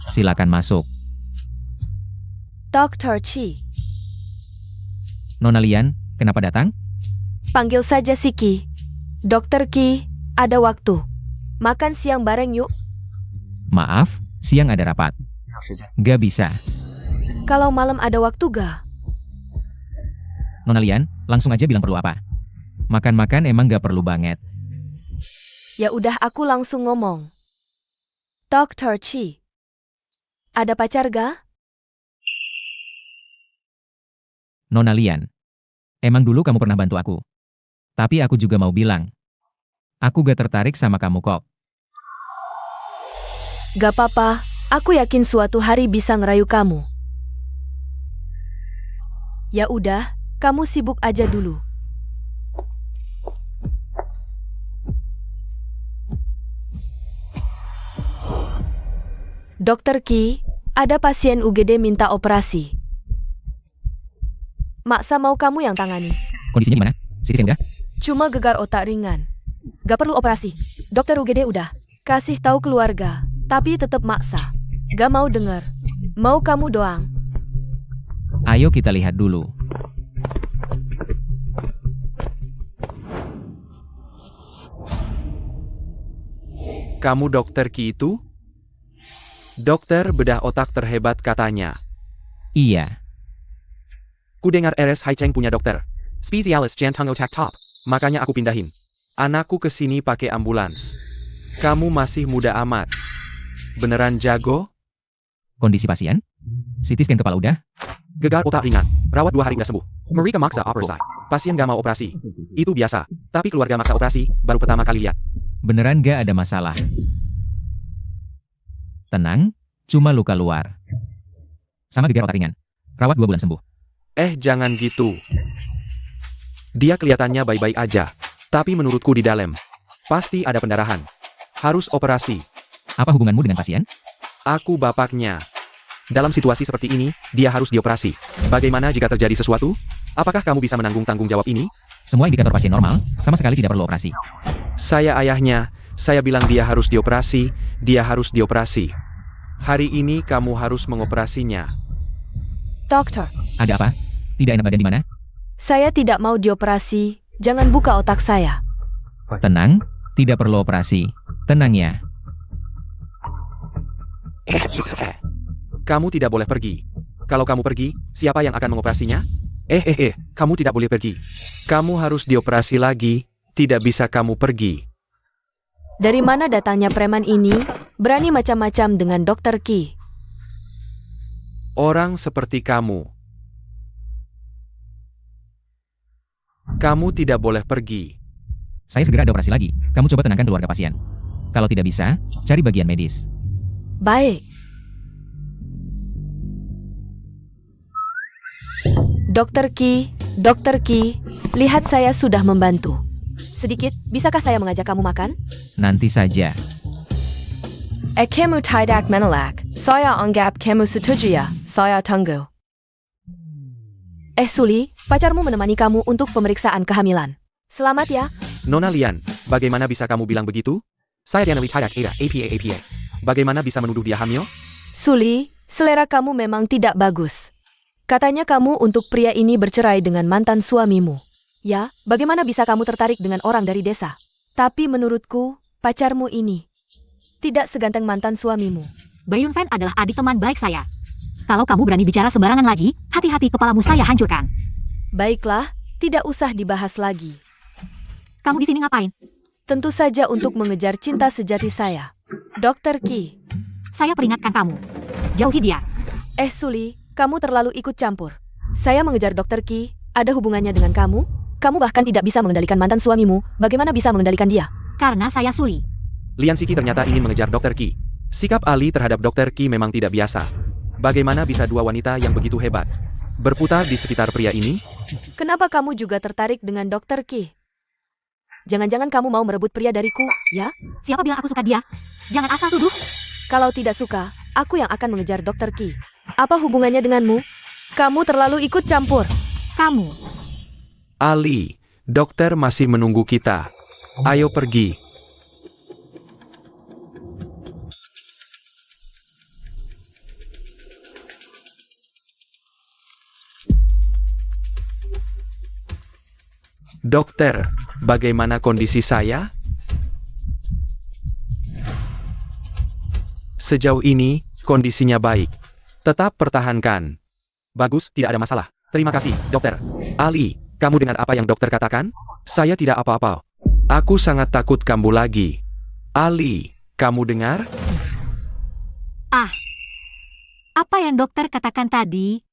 Silakan masuk. Dr. Qi, Nona Lian, kenapa datang? panggil saja si Qi. Dr. Qi, ada waktu. Makan siang bareng yuk. Maaf, siang ada rapat. Gak bisa. Kalau malam ada waktu ga? Nona Lian, langsung aja bilang perlu apa. Makan-makan emang gak perlu banget. Ya udah aku langsung ngomong. Dr. Qi, ada pacar ga? Nona Lian, emang dulu kamu pernah bantu aku. Tapi aku juga mau bilang. Aku gak tertarik sama kamu kok. Gak apa-apa, aku yakin suatu hari bisa ngerayu kamu. Ya udah, kamu sibuk aja dulu. Dokter Qi, ada pasien UGD minta operasi. Maksa mau kamu yang tangani. Kondisinya gimana? Psikisnya udah? Cuma gegar otak ringan. Gak perlu operasi. Dokter UGD udah kasih tahu keluarga, tapi tetap maksa. Gak mau denger. Mau kamu doang. Ayo kita lihat dulu. Kamu dokter Qi itu? Dokter bedah otak terhebat katanya. Iya. Ku dengar RS Haicheng punya dokter. Spesialis jantung otak top. Makanya aku pindahin. Anakku kesini pakai ambulans. Kamu masih muda amat. Beneran jago? Kondisi pasien? CT scan kepala udah? Gegar otak ringan. Rawat 2 hari nggak sembuh. Mereka maksa operasi. Pasien nggak mau operasi. Itu biasa. Tapi keluarga maksa operasi, baru pertama kali lihat. Beneran gak ada masalah. Tenang, cuma luka luar. Sama gegar otak ringan. Rawat 2 bulan sembuh. Jangan gitu. Dia kelihatannya baik-baik aja. Tapi menurutku di dalam, pasti ada pendarahan. Harus operasi. Apa hubunganmu dengan pasien? Aku bapaknya. Dalam situasi seperti ini, dia harus dioperasi. Bagaimana jika terjadi sesuatu? Apakah kamu bisa menanggung tanggung jawab ini? Semua indikator pasien normal, sama sekali tidak perlu operasi. Saya ayahnya, saya bilang dia harus dioperasi, dia harus dioperasi. Hari ini kamu harus mengoperasinya. Dokter, Ada apa? Tidak enak badan di mana? saya tidak mau dioperasi. Jangan buka otak saya. Tenang, tidak perlu operasi. Tenang ya. Kamu tidak boleh pergi. Kalau kamu pergi, siapa yang akan mengoperasinya? Kamu tidak boleh pergi. Kamu harus dioperasi lagi, tidak bisa kamu pergi. Dari mana datangnya preman ini? Berani macam-macam dengan Dr. Ki. Orang seperti kamu. Kamu tidak boleh pergi. Saya segera ada operasi lagi. Kamu coba tenangkan keluarga pasien. Kalau tidak bisa, cari bagian medis. Baik. Dr. Ki, lihat saya sudah membantu. Sedikit, bisakah saya mengajak kamu makan? Nanti saja. Kamu tidak menolak. Saya anggap kamu setuju ya. Saya tunggu. Suli, pacarmu menemani kamu untuk pemeriksaan kehamilan. Selamat ya. Nona Lian, bagaimana bisa kamu bilang begitu? Saya Diana Wicayak Era, APA. Bagaimana bisa menuduh dia hamil? Suli, selera kamu memang tidak bagus. Katanya kamu untuk pria ini bercerai dengan mantan suamimu. Ya, bagaimana bisa kamu tertarik dengan orang dari desa? Tapi menurutku, pacarmu ini tidak seganteng mantan suamimu. Bai Yunfen adalah adik teman baik saya. Kalau kamu berani bicara sembarangan lagi, hati-hati kepalamu saya hancurkan. Baiklah, tidak usah dibahas lagi. Kamu di sini ngapain? Tentu saja untuk mengejar cinta sejati saya. Dr. Ki. Saya peringatkan kamu. Jauhi dia. Suli, kamu terlalu ikut campur. Saya mengejar Dr. Ki, ada hubungannya dengan kamu? Kamu bahkan tidak bisa mengendalikan mantan suamimu, bagaimana bisa mengendalikan dia? Karena saya Suli. Lian Siki ternyata ingin mengejar Dr. Ki. Sikap Ali terhadap Dr. Ki memang tidak biasa. Bagaimana bisa dua wanita yang begitu hebat berputar di sekitar pria ini? Kenapa kamu juga tertarik dengan Dr. Ki? Jangan-jangan kamu mau merebut pria dariku, ya? Siapa bilang aku suka dia? Jangan asal tuduh. Kalau tidak suka, aku yang akan mengejar Dr. Ki. Apa hubungannya denganmu? Kamu terlalu ikut campur. Kamu. Ali, dokter masih menunggu kita. Ayo pergi. Dokter, bagaimana kondisi saya? Sejauh ini, kondisinya baik. Tetap pertahankan. Bagus, tidak ada masalah. Terima kasih, dokter. Ali, kamu dengar apa yang dokter katakan? Saya tidak apa-apa. Aku sangat takut kambuh lagi. Ali, kamu dengar? Apa yang dokter katakan tadi?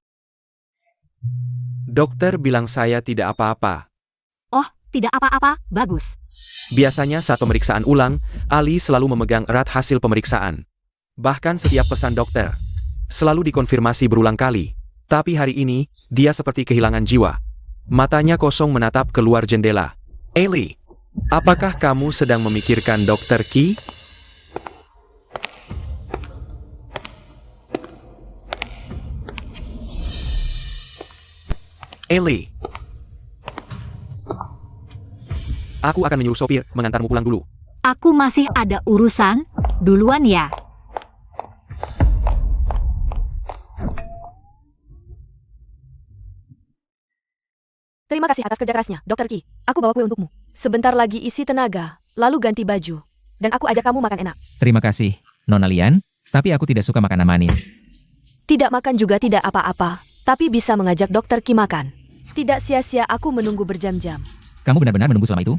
Dokter bilang saya tidak apa-apa. Oh, tidak apa-apa, bagus. Biasanya saat pemeriksaan ulang, Ali selalu memegang erat hasil pemeriksaan. Bahkan setiap pesan dokter selalu dikonfirmasi berulang kali. Tapi hari ini, dia seperti kehilangan jiwa. Matanya kosong menatap keluar jendela. Ali, apakah kamu sedang memikirkan Dr. Ki? Ali. Aku akan menyuruh sopir mengantarmu pulang dulu. Aku masih ada urusan. Duluan ya. Terima kasih atas kerja kerasnya, Dr. Ki. Aku bawa kue untukmu. Sebentar lagi isi tenaga, lalu ganti baju. Dan aku ajak kamu makan enak. Terima kasih, Nona Lian. Tapi aku tidak suka makanan manis. Tidak makan juga tidak apa-apa, tapi bisa mengajak Dr. Ki makan. Tidak sia-sia aku menunggu berjam-jam. Kamu benar-benar menunggu selama itu?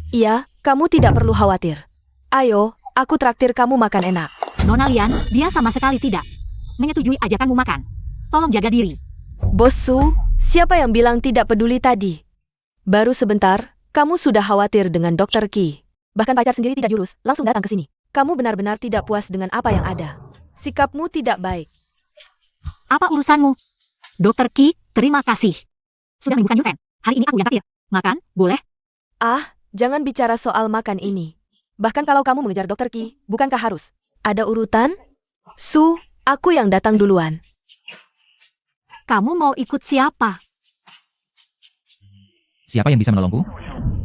Iya, kamu tidak perlu khawatir. Ayo, aku traktir kamu makan enak. Nona Lian, dia sama sekali tidak menyetujui ajakanmu makan. Tolong jaga diri. Bos Su, siapa yang bilang tidak peduli tadi? Baru sebentar, kamu sudah khawatir dengan Dr. Ki. Bahkan pacar sendiri tidak jurus, langsung datang ke sini. Kamu benar-benar tidak puas dengan apa yang ada. Sikapmu tidak baik. Apa urusanmu? Dr. Ki, terima kasih. Sudah menyembuhkan Yunfen. Hari ini aku yang traktir. Makan, boleh? Jangan bicara soal makan ini. Bahkan kalau kamu mengejar Dr. Ki, bukankah harus ada urutan? Su, aku yang datang duluan. Kamu mau ikut siapa? Siapa yang bisa menolongku?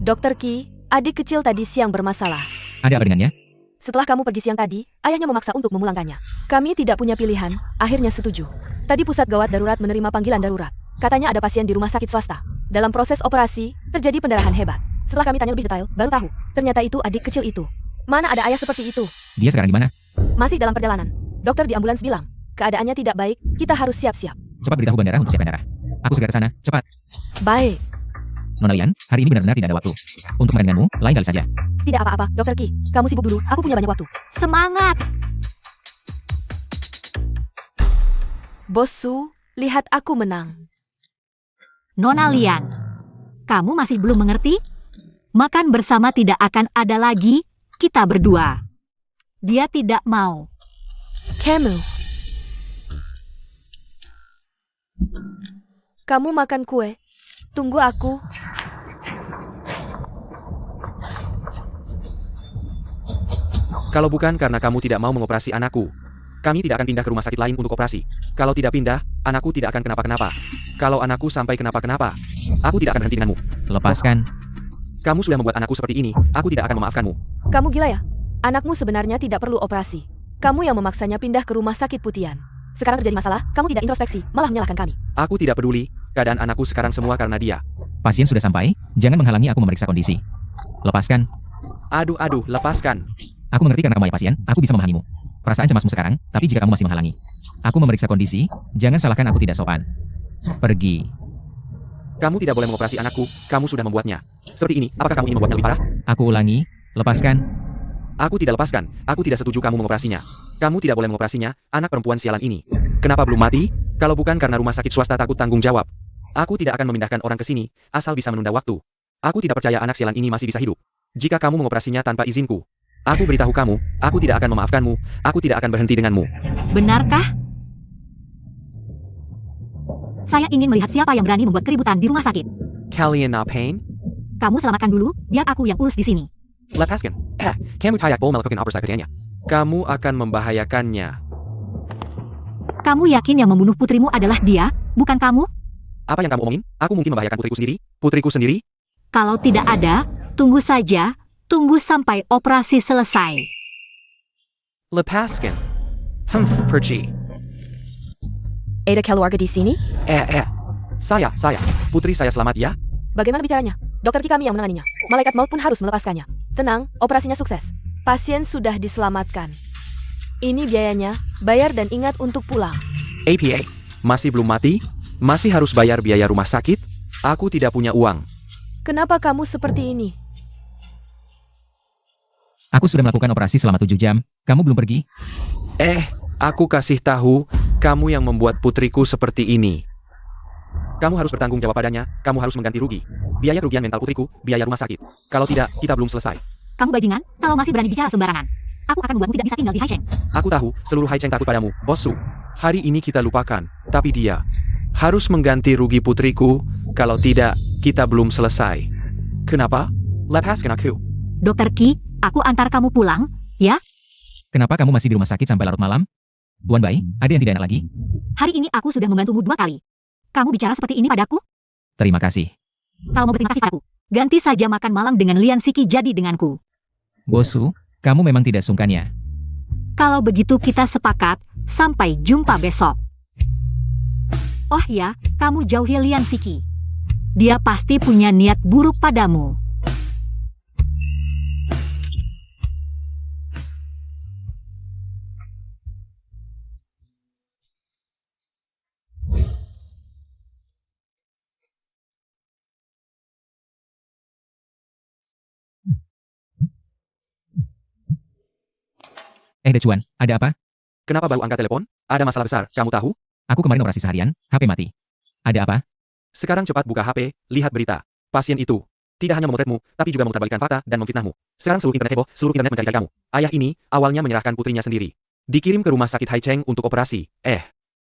Dr. Ki, adik kecil tadi siang bermasalah. Ada apa dengannya? Setelah kamu pergi siang tadi, ayahnya memaksa untuk memulangkannya. Kami tidak punya pilihan, akhirnya setuju. Tadi pusat gawat darurat menerima panggilan darurat. Katanya ada pasien di rumah sakit swasta. Dalam proses operasi, terjadi pendarahan hebat. Setelah kami tanya lebih detail, baru tahu. Ternyata itu adik kecil itu. Mana ada ayah seperti itu? Dia sekarang di mana? Masih dalam perjalanan. Dokter di ambulans bilang, keadaannya tidak baik, kita harus siap-siap. Cepat beritahu bandara untuk siapkan darah. Aku segera ke sana, cepat. Baik. Nona Lian, hari ini benar-benar tidak ada waktu. Untuk makan denganmu, lain kali saja. Tidak apa-apa, Dokter Ki. Kamu sibuk dulu, aku punya banyak waktu. Semangat! Bos Su, lihat aku menang. Nona Lian, kamu masih belum mengerti? Makan bersama tidak akan ada lagi, kita berdua. Dia tidak mau. Camel. Kamu makan kue. Tunggu aku. Kalau bukan karena kamu tidak mau mengoperasi anakku, kami tidak akan pindah ke rumah sakit lain untuk operasi. Kalau tidak pindah, anakku tidak akan kenapa-kenapa. Kalau anakku sampai kenapa-kenapa, aku tidak akan berhenti denganmu. Lepaskan. Kamu sudah membuat anakku seperti ini, aku tidak akan memaafkanmu. Kamu gila ya? Anakmu sebenarnya tidak perlu operasi. Kamu yang memaksanya pindah ke rumah sakit Putian. Sekarang terjadi masalah, kamu tidak introspeksi, malah menyalahkan kami. Aku tidak peduli, keadaan anakku sekarang semua karena dia. Pasien sudah sampai, jangan menghalangi aku memeriksa kondisi. Lepaskan. Aduh, lepaskan. Aku mengerti karena kamu ayah pasien, aku bisa memahamimu. Perasaan cemasmu sekarang, tapi jika kamu masih menghalangi. Aku memeriksa kondisi, jangan salahkan aku tidak sopan. Pergi. Kamu tidak boleh mengoperasi anakku, kamu sudah membuatnya. Seperti ini, apakah kamu ingin membuatnya lebih parah? Aku ulangi, lepaskan. Aku tidak lepaskan, aku tidak setuju kamu mengoperasinya. Kamu tidak boleh mengoperasinya, anak perempuan sialan ini. Kenapa belum mati? Kalau bukan karena rumah sakit swasta takut tanggung jawab. Aku tidak akan memindahkan orang ke sini, asal bisa menunda waktu. Aku tidak percaya anak sialan ini masih bisa hidup. Jika kamu mengoperasinya tanpa izinku, aku beritahu kamu, aku tidak akan memaafkanmu, aku tidak akan berhenti denganmu. Benarkah? Saya ingin melihat siapa yang berani membuat keributan di rumah sakit. Kalian ngapain? Kamu selamatkan dulu, biar aku yang urus di sini. Lepaskan. Kamu tidak boleh melakukan operasi kerjanya. Kamu akan membahayakannya. Kamu yakin yang membunuh putrimu adalah dia, bukan kamu? Apa yang kamu omongin? Aku mungkin membahayakan putriku sendiri? Putriku sendiri? Kalau tidak ada, tunggu saja, tunggu sampai operasi selesai. Lepaskan. Pergi. Ada keluarga di sini? Saya, putri saya selamat ya? Bagaimana bicaranya? Dokter Ki kami yang menanganinya. Malaikat maut pun harus melepaskannya. Tenang, operasinya sukses. Pasien sudah diselamatkan. Ini biayanya, bayar dan ingat untuk pulang. APA, masih belum mati? Masih harus bayar biaya rumah sakit? Aku tidak punya uang. Kenapa kamu seperti ini? Aku sudah melakukan operasi selama 7 jam, kamu belum pergi? Aku kasih tahu, kamu yang membuat putriku seperti ini. Kamu harus bertanggung jawab padanya, kamu harus mengganti rugi. Biaya kerugian mental putriku, biaya rumah sakit. Kalau tidak, kita belum selesai. Kamu bajingan, kalau masih berani bicara sembarangan. Aku akan membuatmu tidak bisa tinggal di Haicheng. Aku tahu, seluruh Haicheng takut padamu, Bos Su. Hari ini kita lupakan, tapi dia harus mengganti rugi putriku, kalau tidak, kita belum selesai. Kenapa? Lepaskan aku. Dokter Ki, aku antar kamu pulang, ya? Kenapa kamu masih di rumah sakit sampai larut malam? Tuan Bai, ada yang tidak enak lagi? Hari ini aku sudah membantumu 2 kali. Kamu bicara seperti ini padaku? Terima kasih. Kalau mau berterima kasih padaku, ganti saja makan malam dengan Lian Siki jadi denganku. Bosu, kamu memang tidak sungkan ya? Kalau begitu kita sepakat, sampai jumpa besok. Oh ya, kamu jauhi Lian Siki. Dia pasti punya niat buruk padamu. Decuan, ada apa? Kenapa baru angkat telepon? Ada masalah besar, kamu tahu? Aku kemarin operasi seharian, HP mati. Ada apa? Sekarang cepat buka HP, lihat berita. Pasien itu tidak hanya memotretmu, tapi juga memutarbalikkan fakta dan memfitnahmu. Sekarang seluruh internet heboh, seluruh internet mencarikan kamu. Ayah ini, awalnya menyerahkan putrinya sendiri. Dikirim ke rumah sakit Haicheng untuk operasi.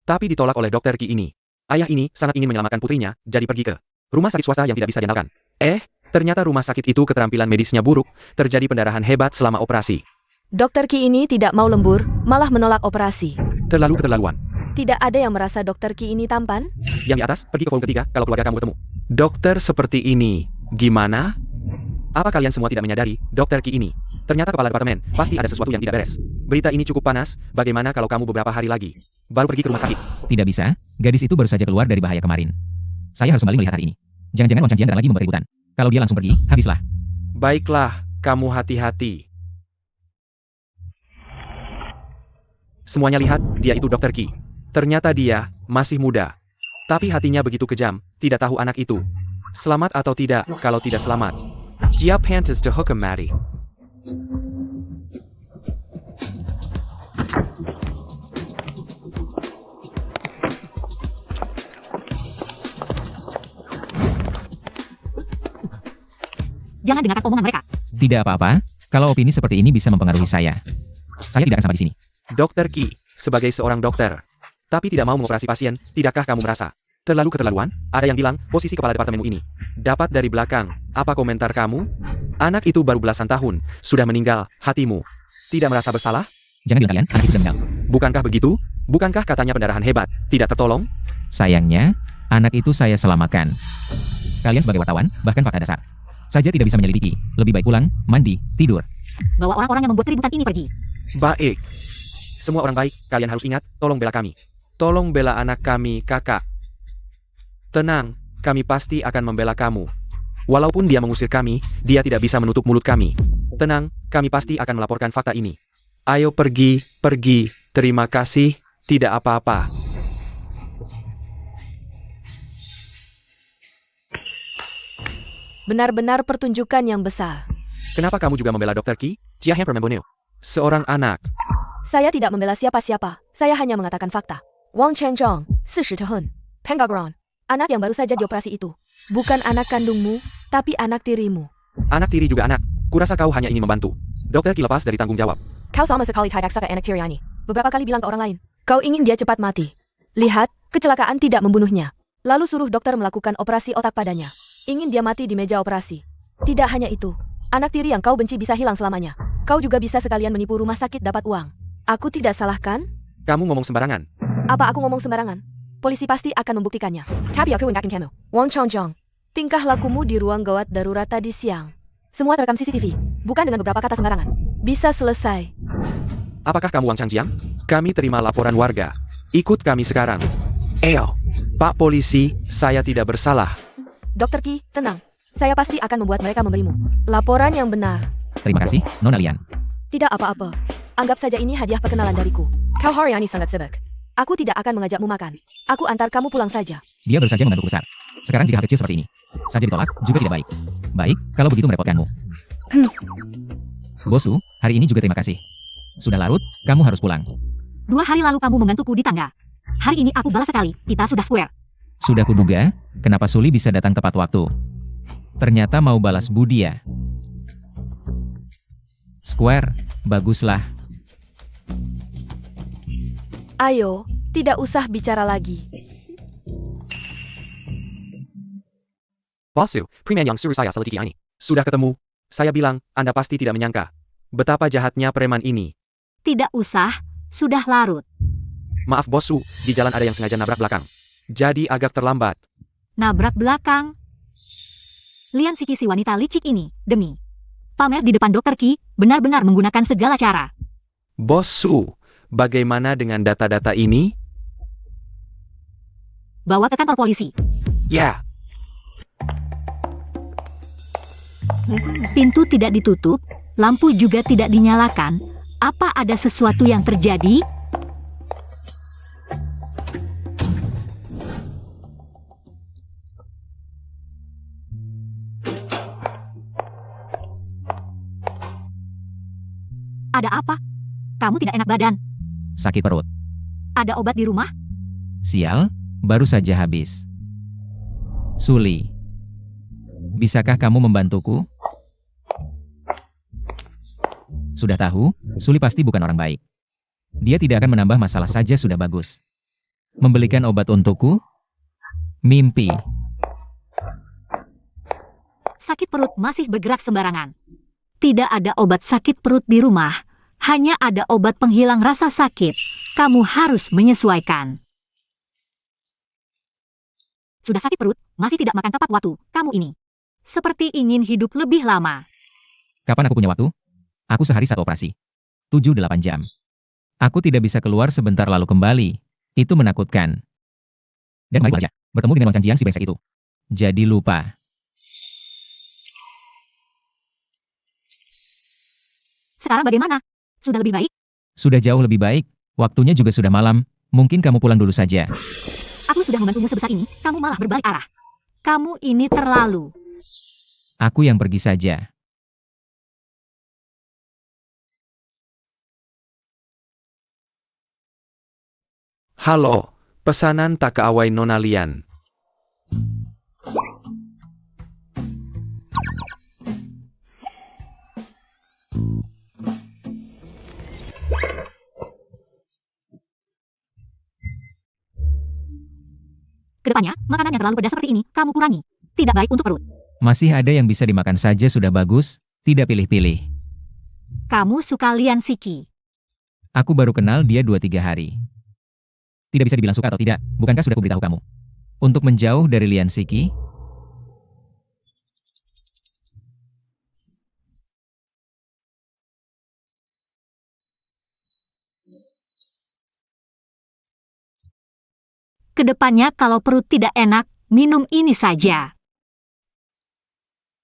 Tapi ditolak oleh dokter Ki ini. Ayah ini sangat ingin menyelamatkan putrinya, jadi pergi ke rumah sakit swasta yang tidak bisa diandalkan. Ternyata rumah sakit itu keterampilan medisnya buruk, terjadi pendarahan hebat selama operasi. Dokter Ki ini tidak mau lembur, malah menolak operasi. Terlalu keterlaluan. Tidak ada yang merasa Dokter Ki ini tampan? Yang di atas, pergi ke forum ketiga, kalau keluarga kamu bertemu. Dokter seperti ini, gimana? Apa kalian semua tidak menyadari, Dokter Ki ini? Ternyata kepala departemen, pasti ada sesuatu yang tidak beres. Berita ini cukup panas, bagaimana kalau kamu beberapa hari lagi baru pergi ke rumah sakit? Tidak bisa, gadis itu baru saja keluar dari bahaya kemarin. Saya harus kembali melihat hari ini. Jangan-jangan Wang Changjian datang lagi membuat keributan. Kalau dia langsung pergi, habislah. Baiklah, kamu hati-hati. Semuanya lihat, dia itu Dokter Ki. Ternyata dia masih muda. Tapi hatinya begitu kejam, tidak tahu anak itu Selamat atau tidak, kalau tidak selamat. Dia pantas dihukum mati. Jangan dengarkan omongan mereka. Tidak apa-apa, kalau opini seperti ini bisa mempengaruhi saya. Saya tidak akan sampai di sini. Dokter Ki, sebagai seorang dokter, tapi tidak mau mengoperasi pasien, tidakkah kamu merasa terlalu keterlaluan? Ada yang bilang, posisi kepala departemenmu ini dapat dari belakang. Apa komentar kamu? Anak itu baru belasan tahun, sudah meninggal, hatimu tidak merasa bersalah? Jangan bilang kalian, anak itu sudah meninggal. Bukankah begitu? Bukankah katanya pendarahan hebat, tidak tertolong? Sayangnya, anak itu saya selamatkan. Kalian sebagai wartawan, bahkan fakta dasar saja tidak bisa menyelidiki. Lebih baik pulang, mandi, tidur. Bawa orang-orang yang membuat keributan ini pergi. Baik. Semua orang baik, kalian harus ingat, tolong bela kami. Tolong bela anak kami, kakak. Tenang, kami pasti akan membela kamu. Walaupun dia mengusir kami, dia tidak bisa menutup mulut kami. Tenang, kami pasti akan melaporkan fakta ini. Ayo pergi, pergi. Terima kasih, tidak apa-apa. Benar-benar pertunjukan yang besar. Kenapa kamu juga membela Dr. Ki? Jia Hamper Memboneo. Seorang anak. Saya tidak membela siapa-siapa. Saya hanya mengatakan fakta. Wang Chenzhong, 40 tahun. Pengagron. Anak yang baru saja dioperasi itu. Bukan anak kandungmu, tapi anak tirimu. Anak tiri juga anak. Kurasa kau hanya ingin membantu. Dr. Ki lepas dari tanggung jawab. Kau sama sekali tidak saka anak tiriani. Beberapa kali bilang ke orang lain. Kau ingin dia cepat mati. Lihat, kecelakaan tidak membunuhnya. Lalu suruh dokter melakukan operasi otak padanya. Ingin dia mati di meja operasi. Tidak hanya itu. Anak tiri yang kau benci bisa hilang selamanya. Kau juga bisa sekalian menipu rumah sakit dapat uang. Aku tidak salah kan? Kamu ngomong sembarangan. Apa aku ngomong sembarangan? Polisi pasti akan membuktikannya. Tapi aku ingin kamu. Wang Chongjong. Tingkah lakumu di ruang gawat darurat tadi siang. Semua terekam CCTV. Bukan dengan beberapa kata sembarangan. Bisa selesai. Apakah kamu Wang Changjiang? Kami terima laporan warga. Ikut kami sekarang. Pak Polisi, saya tidak bersalah. Dr. Ki, tenang. Saya pasti akan membuat mereka memberimu laporan yang benar. Terima kasih, Nona Lian. Tidak apa-apa. Anggap saja ini hadiah perkenalan dariku. Kau Haryani sangat sibuk. Aku tidak akan mengajakmu makan. Aku antar kamu pulang saja. Dia baru saja mengantuk besar. Sekarang jika hal kecil seperti ini saja ditolak, juga tidak baik. Baik, kalau begitu merepotkanmu. Bosu, hari ini juga terima kasih. Sudah larut, kamu harus pulang. 2 hari lalu kamu membantuku di tangga. Hari ini aku balas sekali, kita sudah square. Sudah kuduga, kenapa Suli bisa datang tepat waktu. Ternyata mau balas budi ya. Square, baguslah. Ayo, tidak usah bicara lagi. Bosu, preman yang suruh saya selidiki ini. Sudah ketemu. Saya bilang, Anda pasti tidak menyangka betapa jahatnya preman ini. Tidak usah, sudah larut. Maaf Bosu, di jalan ada yang sengaja nabrak belakang. Jadi agak terlambat. Nabrak belakang. Lian Siki si wanita licik ini, demi pamer di depan Dr. Ki, benar-benar menggunakan segala cara. Bosu, bagaimana dengan data-data ini? Bawa ke kantor polisi. Ya. Pintu tidak ditutup, lampu juga tidak dinyalakan. Apa ada sesuatu yang terjadi? Ada apa? Kamu tidak enak badan. Sakit perut. Ada obat di rumah? Sial, baru saja habis. Suli, bisakah kamu membantuku? Sudah tahu, Suli pasti bukan orang baik. Dia tidak akan menambah masalah saja sudah bagus. Membelikan obat untukku? Mimpi. Sakit perut masih bergerak sembarangan. Tidak ada obat sakit perut di rumah, hanya ada obat penghilang rasa sakit. Kamu harus menyesuaikan. Sudah sakit perut, masih tidak makan tepat waktu. Kamu ini seperti ingin hidup lebih lama. Kapan aku punya waktu? Aku sehari 1 operasi. 7-8 jam. Aku tidak bisa keluar sebentar lalu kembali. Itu menakutkan. Dan mari belajar. Bertemu dengan Wang Changjiang si brengsek itu. Jadi lupa. Sekarang bagaimana? Sudah lebih baik? Sudah jauh lebih baik. Waktunya juga sudah malam. Mungkin kamu pulang dulu saja. Aku sudah membantumu sebesar ini, kamu malah berbalik arah. Kamu ini terlalu. Aku yang pergi saja. Halo, pesanan takaaway Nona Lian. Kedepannya, makanan yang terlalu pedas seperti ini, kamu kurangi. Tidak baik untuk perut. Masih ada yang bisa dimakan saja sudah bagus, tidak pilih-pilih. Kamu suka Lian Siki. Aku baru kenal dia 2-3 hari. Tidak bisa dibilang suka atau tidak, bukankah sudah kuberitahu kamu? Untuk menjauh dari Lian Siki, Kedepannya kalau perut tidak enak, minum ini saja.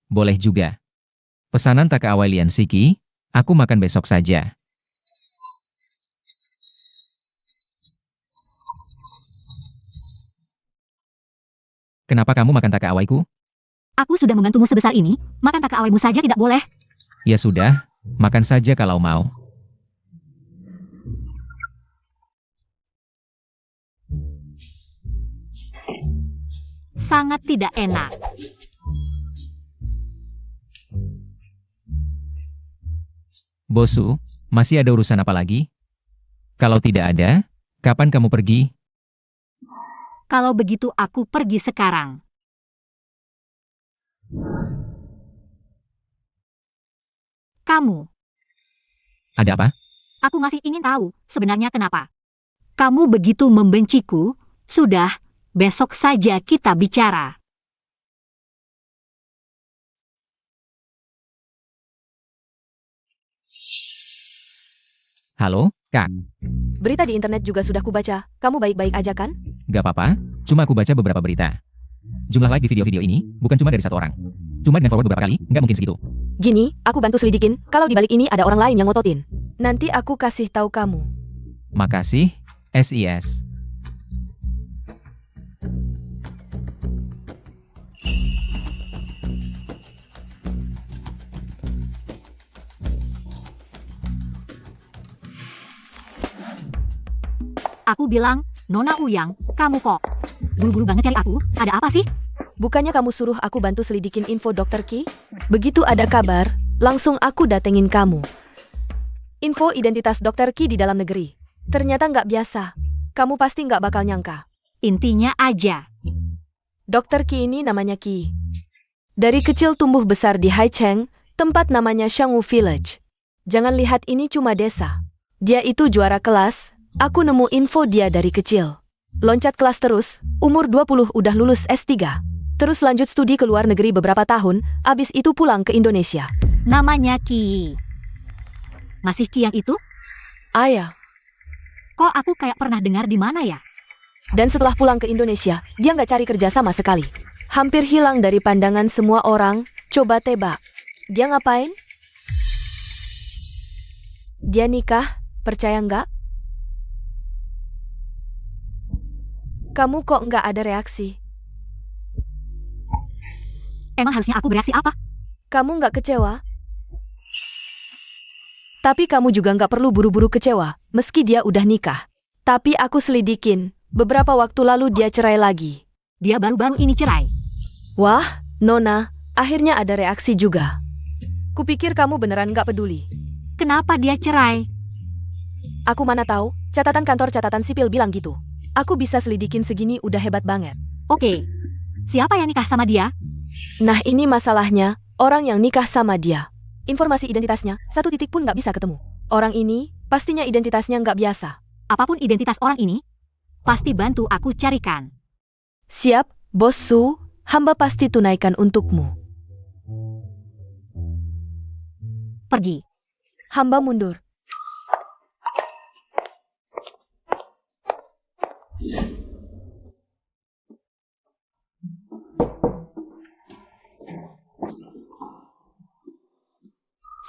boleh juga. Pesanan takaaway Lian Siki, aku makan besok saja. Kenapa kamu makan takaawayku? Aku sudah membantumu sebesar ini, makan takaawaymu saja tidak boleh. Ya sudah, makan saja kalau mau. Sangat tidak enak. Bosu, masih ada urusan apa lagi? Kalau tidak ada, kapan kamu pergi? Kalau begitu aku pergi sekarang. Kamu, Ada apa? aku masih ingin tahu sebenarnya kenapa. Kamu begitu membenciku, sudah, besok saja kita bicara. Halo, Kak. Berita di internet juga sudah kubaca. Kamu baik-baik aja kan? Gak apa-apa, cuma aku baca beberapa berita. Jumlah like di video-video ini, bukan cuma dari satu orang. Cuma dengan forward beberapa kali, nggak mungkin segitu. Gini, aku bantu selidikin, kalau di balik ini ada orang lain yang ngototin. Nanti aku kasih tahu kamu. Makasih, SIS. Aku bilang, Nona Uyang, kamu kok buru-buru banget cari aku, ada apa sih? Bukannya kamu suruh aku bantu selidikin info Dokter Ki? Begitu ada kabar, langsung aku datengin kamu. Info identitas Dokter Ki di dalam negeri. Ternyata nggak biasa. Kamu pasti nggak bakal nyangka. Intinya aja. Dokter Ki ini namanya Ki. Dari kecil tumbuh besar di Haicheng, tempat namanya Shangwu Village. Jangan lihat ini cuma desa. Dia itu juara kelas, aku nemu info dia dari kecil. Loncat kelas terus, umur 20 udah lulus S3. Terus lanjut studi ke luar negeri beberapa tahun, abis itu pulang ke Indonesia. Namanya Ki. Masih Ki yang itu? Ayah. Kok aku kayak pernah dengar di mana ya? Dan setelah pulang ke Indonesia, dia nggak cari kerja sama sekali. Hampir hilang dari pandangan semua orang, coba tebak. Dia ngapain? Dia nikah, percaya nggak? Kamu kok nggak ada reaksi? Emang harusnya aku bereaksi apa? Kamu nggak kecewa? Tapi kamu juga nggak perlu buru-buru kecewa, meski dia udah nikah. Tapi aku selidikin, beberapa waktu lalu dia cerai lagi. Dia baru-baru ini cerai. Wah, Nona, akhirnya ada reaksi juga. Kupikir kamu beneran nggak peduli. Kenapa dia cerai? Aku mana tahu, catatan kantor catatan sipil bilang gitu. Aku bisa selidikin segini udah hebat banget. Oke. Siapa yang nikah sama dia? Nah ini masalahnya, orang yang nikah sama dia. Informasi identitasnya, 1 titik pun nggak bisa ketemu. Orang ini, pastinya identitasnya nggak biasa. Apapun identitas orang ini, pasti bantu aku carikan. Siap, Bos Su, hamba pasti tunaikan untukmu. Pergi. Hamba mundur.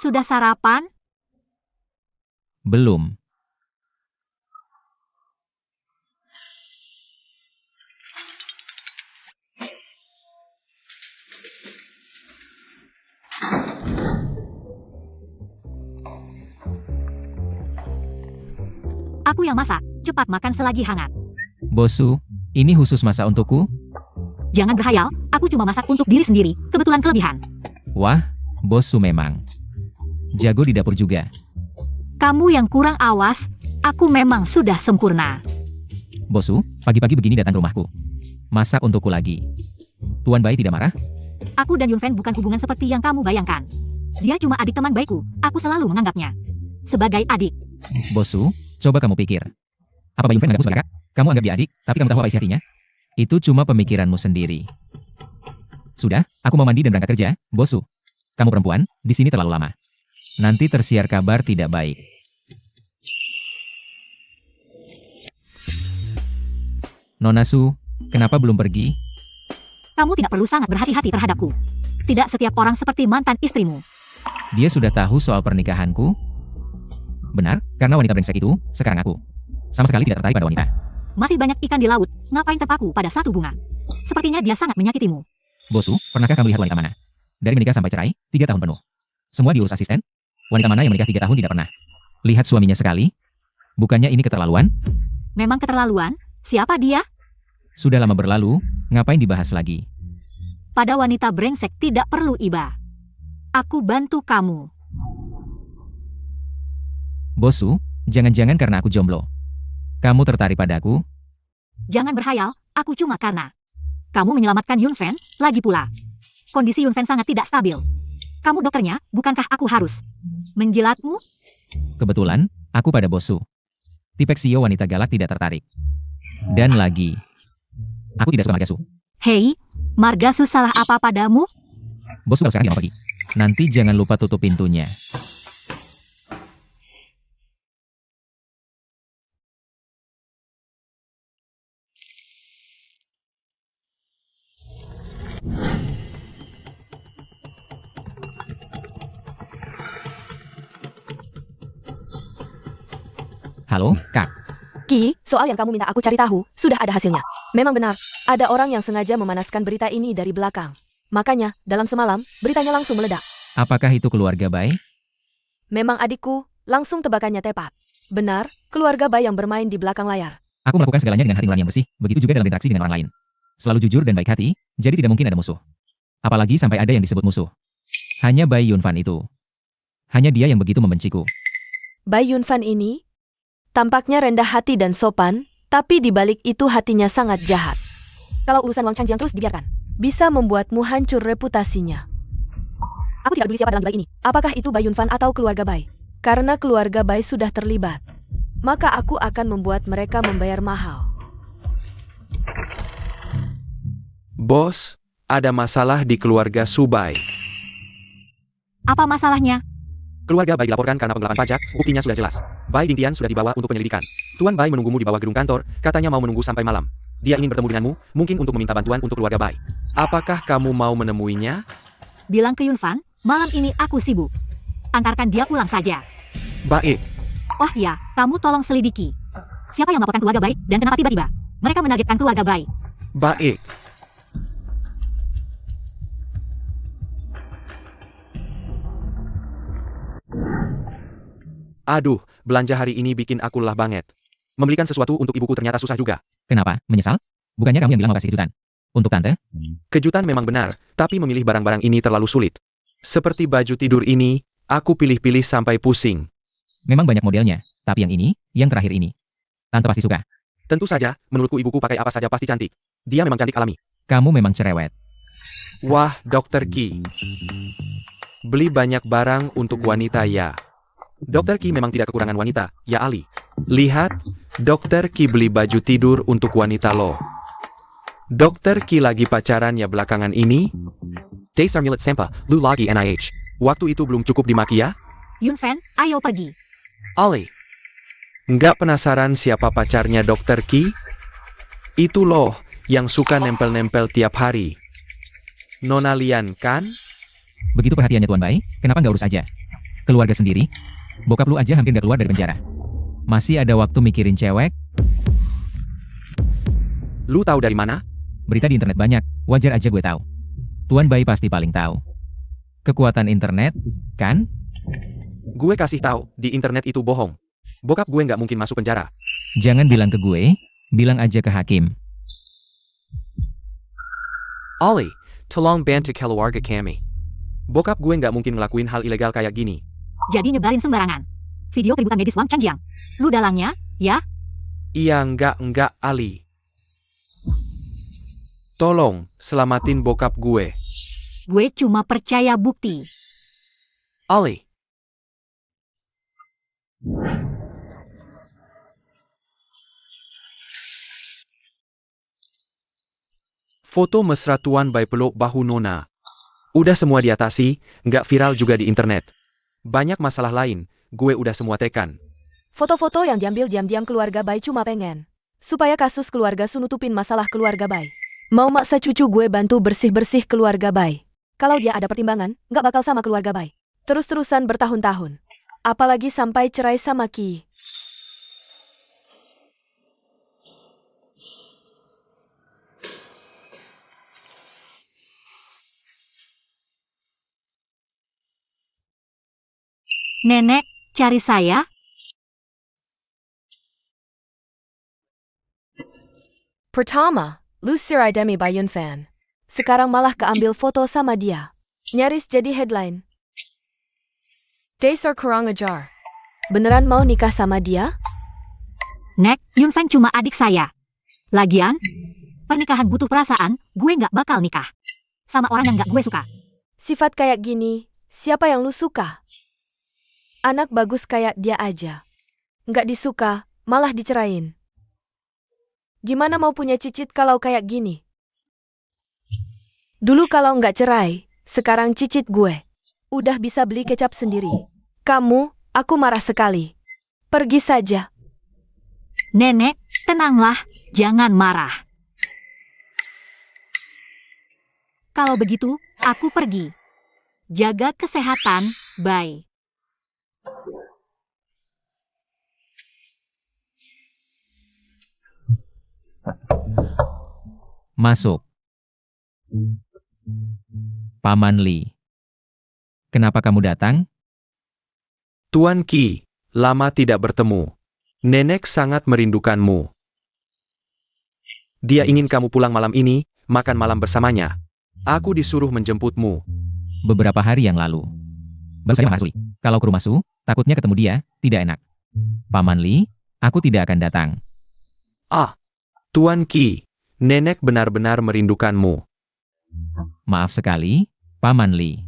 Sudah sarapan? Belum. Aku yang masak, cepat makan selagi hangat. Bosu, ini khusus masak untukku? Jangan berhayal, aku cuma masak untuk diri sendiri, kebetulan kelebihan. Wah, Bosu memang jago di dapur juga. Kamu yang kurang awas, aku memang sudah sempurna. Bosu, pagi-pagi begini datang ke rumahku. Masak untukku lagi. Tuan Bai tidak marah? Aku dan Yunfen bukan hubungan seperti yang kamu bayangkan. Dia cuma adik teman baikku, aku selalu menganggapnya sebagai adik. Bosu, coba kamu pikir. Apa Bai Yunfen menganggapku sebagai kakak? Kamu anggap dia adik, tapi kamu tahu apa isi hatinya? Itu cuma pemikiranmu sendiri. Sudah, aku mau mandi dan berangkat kerja, Bosu. Kamu perempuan, di sini terlalu lama. Nanti tersiar kabar tidak baik. Nona Su, kenapa belum pergi? Kamu tidak perlu sangat berhati-hati terhadapku. Tidak setiap orang seperti mantan istrimu. Dia sudah tahu soal pernikahanku? Benar, karena wanita brengsek itu, sekarang aku sama sekali tidak tertarik pada wanita. Masih banyak ikan di laut, ngapain terpaku pada satu bunga? Sepertinya dia sangat menyakitimu. Bosu, pernahkah kamu lihat wanita mana? Dari menikah sampai cerai, 3 tahun penuh. Semua diurus asisten? Wanita mana yang menikah 3 tahun tidak pernah lihat suaminya sekali? Bukannya ini keterlaluan? Memang keterlaluan? Siapa dia? Sudah lama berlalu, ngapain dibahas lagi? Pada wanita brengsek tidak perlu iba. Aku bantu kamu. Bosu, jangan-jangan karena aku jomblo. Kamu tertarik padaku? Jangan berhayal, aku cuma karena kamu menyelamatkan Yunfen, lagi pula. Kondisi Yunfen sangat tidak stabil. Kamu dokternya, bukankah aku harus menjilatmu? Kebetulan, aku pada Bosu. Tipe Xio wanita galak tidak tertarik. Dan lagi, aku tidak suka Margasu. Hei, Margasu salah apa padamu? Bosu kalau sekarang dia mau pergi. Nanti jangan lupa tutup pintunya. Halo, Kak. Ki, soal yang kamu minta aku cari tahu, sudah ada hasilnya. Memang benar, ada orang yang sengaja memanaskan berita ini dari belakang. Makanya, dalam semalam, beritanya langsung meledak. Apakah itu keluarga Bai? Memang adikku, langsung tebakannya tepat. Benar, keluarga Bai yang bermain di belakang layar. Aku melakukan segalanya dengan hati nurani yang bersih, begitu juga dalam interaksi dengan orang lain. Selalu jujur dan baik hati, jadi tidak mungkin ada musuh. Apalagi sampai ada yang disebut musuh. Hanya Bai Yunfan itu. Hanya dia yang begitu membenciku. Bai Yunfan ini tampaknya rendah hati dan sopan, tapi di balik itu hatinya sangat jahat. Kalau urusan Wang Changjiang terus dibiarkan, bisa membuatmu hancur reputasinya. Aku tidak peduli siapa dalam Bai ini, apakah itu Bai Yunfan atau keluarga Bai. Karena keluarga Bai sudah terlibat, maka aku akan membuat mereka membayar mahal. Bos, ada masalah di keluarga Subai. Apa masalahnya? Keluarga Bai dilaporkan karena penggelapan pajak, buktinya sudah jelas. Bai Dingtian sudah dibawa untuk penyelidikan. Tuan Bai menunggumu di bawah gedung kantor, katanya mau menunggu sampai malam. Dia ingin bertemu denganmu, mungkin untuk meminta bantuan untuk keluarga Bai. Apakah kamu mau menemuinya? Bilang ke Yunfan, malam ini aku sibuk. Antarkan dia pulang saja. Baik. Oh ya, kamu tolong selidiki. Siapa yang melaporkan keluarga Bai, dan kenapa tiba-tiba mereka menargetkan keluarga Bai? Baik. Aduh, belanja hari ini bikin aku lelah banget. Membelikan sesuatu untuk ibuku ternyata susah juga. Kenapa? Menyesal? Bukannya kamu yang bilang mau kasih kejutan? Untuk tante? Kejutan memang benar, tapi memilih barang-barang ini terlalu sulit. Seperti baju tidur ini, aku pilih-pilih sampai pusing. Memang banyak modelnya, tapi yang ini, yang terakhir ini. Tante pasti suka. Tentu saja, menurutku ibuku pakai apa saja pasti cantik. Dia memang cantik alami. Kamu memang cerewet. Wah, Dr. Ki. Beli banyak barang untuk wanita ya. Dr. Ki memang tidak kekurangan wanita, ya Ali. Lihat, Dr. Ki beli baju tidur untuk wanita loh. Dr. Ki lagi pacaran ya belakangan ini. Dasar milet sampah, lu lagi NIH. Waktu itu belum cukup dimaki ya? Yunfen, ayo pergi. Ali. Nggak penasaran siapa pacarnya Dr. Ki? Itu loh, yang suka nempel-nempel tiap hari. Nona Lian kan? Begitu perhatiannya Tuan Bai, kenapa nggak urus aja? Keluarga sendiri? Bokap lu aja hampir nggak keluar dari penjara. Masih ada waktu mikirin cewek? Lu tahu dari mana? Berita di internet banyak, wajar aja gue tahu. Tuan Bai pasti paling tahu. Kekuatan internet, kan? Gue kasih tahu, di internet itu bohong. Bokap gue nggak mungkin masuk penjara. Jangan bilang ke gue, bilang aja ke hakim. Ollie, tolong bantu keluarga kami. Bokap gue nggak mungkin ngelakuin hal ilegal kayak gini. Jadi nyebarin sembarangan. Video keributan medis Wang Chanjiang. Lu dalangnya, ya? Iya enggak Ali. Tolong, selamatin bokap gue. Gue cuma percaya bukti. Ollie. Foto mesra Tuan Bai peluk bahu Nona. Udah semua diatasi, nggak viral juga di internet. Banyak masalah lain, gue udah semua tekan. Foto-foto yang diambil diam-diam keluarga Bai cuma pengen supaya kasus keluarga Su nutupin masalah keluarga Bai. Mau maksa cucu gue bantu bersih-bersih keluarga Bai. Kalau dia ada pertimbangan, nggak bakal sama keluarga Bai. Terus-terusan bertahun-tahun. Apalagi sampai cerai sama Ki. Nenek, cari saya? Pertama, lu sirai demi Bayun fan. Sekarang malah keambil foto sama dia. Nyaris jadi headline. Dasar kurang ajar. Beneran mau nikah sama dia? Nek, Yunfeng cuma adik saya. Lagian, pernikahan butuh perasaan, gue nggak bakal nikah. Sama orang yang nggak gue suka. Sifat kayak gini, siapa yang lu suka? Anak bagus kayak dia aja. Nggak disuka, malah dicerain. Gimana mau punya cicit kalau kayak gini? Dulu kalau nggak cerai, sekarang cicit gue. Udah bisa beli kecap sendiri. Kamu, aku marah sekali. Pergi saja. Nenek, tenanglah, jangan marah. Kalau begitu, aku pergi. Jaga kesehatan, bye. Masuk. Paman Li. Kenapa kamu datang? Tuan Ki, lama tidak bertemu. Nenek sangat merindukanmu. Dia ingin kamu pulang malam ini, makan malam bersamanya. Aku disuruh menjemputmu. Beberapa hari yang lalu. Baru saja Mas Li. Kalau ke rumah Su, takutnya ketemu dia, tidak enak. Paman Li, aku tidak akan datang. Ah, Tuan Ki, nenek benar-benar merindukanmu. Maaf sekali, Paman Li.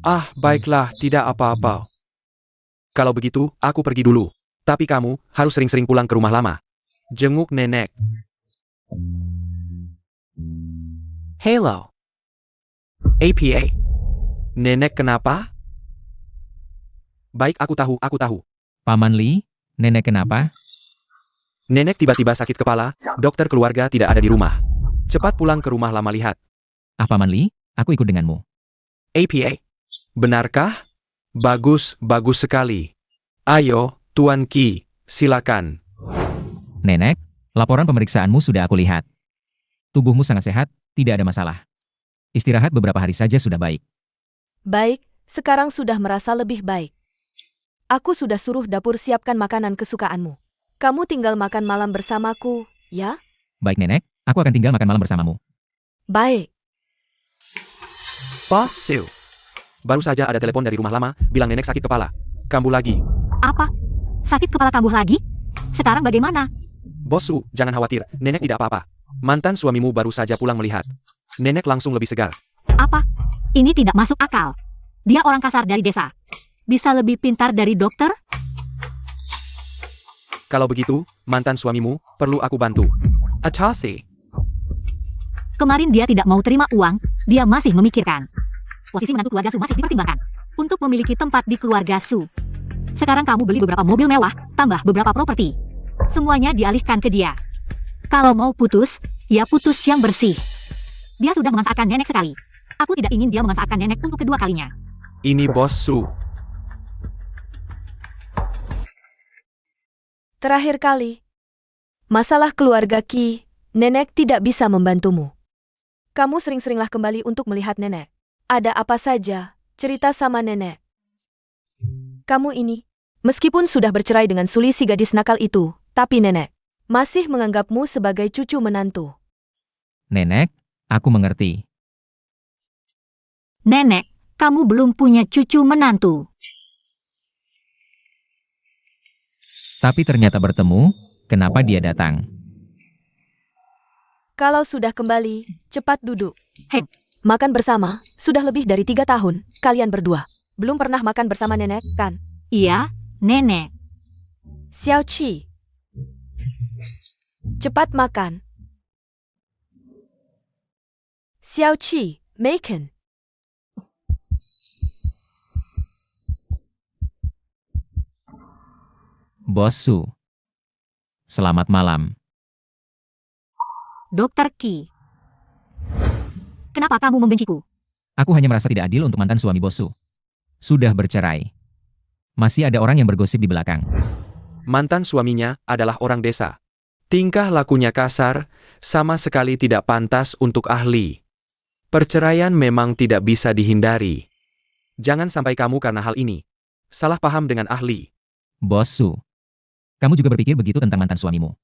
Ah, baiklah, tidak apa-apa. Kalau begitu, aku pergi dulu. Tapi kamu harus sering-sering pulang ke rumah lama. Jenguk nenek. Hello. APA. Nenek kenapa? Baik, aku tahu. Paman Li, nenek kenapa? Nenek tiba-tiba sakit kepala, dokter keluarga tidak ada di rumah. Cepat pulang ke rumah lama lihat. Ah Paman Li, aku ikut denganmu. APA. Benarkah? Bagus sekali. Ayo, Tuan Ki, silakan. Nenek, laporan pemeriksaanmu sudah aku lihat. Tubuhmu sangat sehat, tidak ada masalah. Istirahat beberapa hari saja sudah baik. Baik, sekarang sudah merasa lebih baik. Aku sudah suruh dapur siapkan makanan kesukaanmu. Kamu tinggal makan malam bersamaku, ya? Baik nenek, aku akan tinggal makan malam bersamamu. Baik. Bos Su. Baru saja ada telepon dari rumah lama, bilang nenek sakit kepala. Kambuh lagi. Apa? Sakit kepala kambuh lagi? Sekarang bagaimana? Bos Su, jangan khawatir, nenek tidak apa-apa. Mantan suamimu baru saja pulang melihat. Nenek langsung lebih segar. Apa? Ini tidak masuk akal. Dia orang kasar dari desa. Bisa lebih pintar dari dokter? Kalau begitu, mantan suamimu perlu aku bantu. Atasi. Kemarin dia tidak mau terima uang, dia masih memikirkan. Posisi menantu keluarga Su masih dipertimbangkan untuk memiliki tempat di keluarga Su. Sekarang kamu beli beberapa mobil mewah, tambah beberapa properti. Semuanya dialihkan ke dia. Kalau mau putus, ya putus yang bersih. Dia sudah memanfaatkan nenek sekali. Aku tidak ingin dia memanfaatkan nenek untuk kedua kalinya. Ini Bos Su. Terakhir kali. Masalah keluarga Ki, nenek tidak bisa membantumu. Kamu sering-seringlah kembali untuk melihat nenek. Ada apa saja, cerita sama nenek. Kamu ini, Meskipun sudah bercerai dengan Suli si gadis nakal itu, tapi nenek masih menganggapmu sebagai cucu menantu. Nenek, aku mengerti. Nenek, kamu belum punya cucu menantu. Tapi ternyata bertemu, kenapa dia datang? Kalau sudah kembali, cepat duduk. Hei. Makan bersama, sudah lebih dari 3 tahun, kalian berdua. Belum pernah makan bersama nenek, kan? Iya, nenek. Xiao Qi. Cepat makan. Xiao Qi, makan. Bos Su. Selamat malam. Dokter Qi. Kenapa kamu membenciku? Aku hanya merasa tidak adil untuk mantan suami Bos Su. Sudah bercerai. Masih ada orang yang bergosip di belakang. Mantan suaminya adalah orang desa. Tingkah lakunya kasar, sama sekali tidak pantas untuk ahli. Perceraian memang tidak bisa dihindari. Jangan sampai kamu karena hal ini salah paham dengan ahli. Bos Su. Kamu juga berpikir begitu tentang mantan suamimu.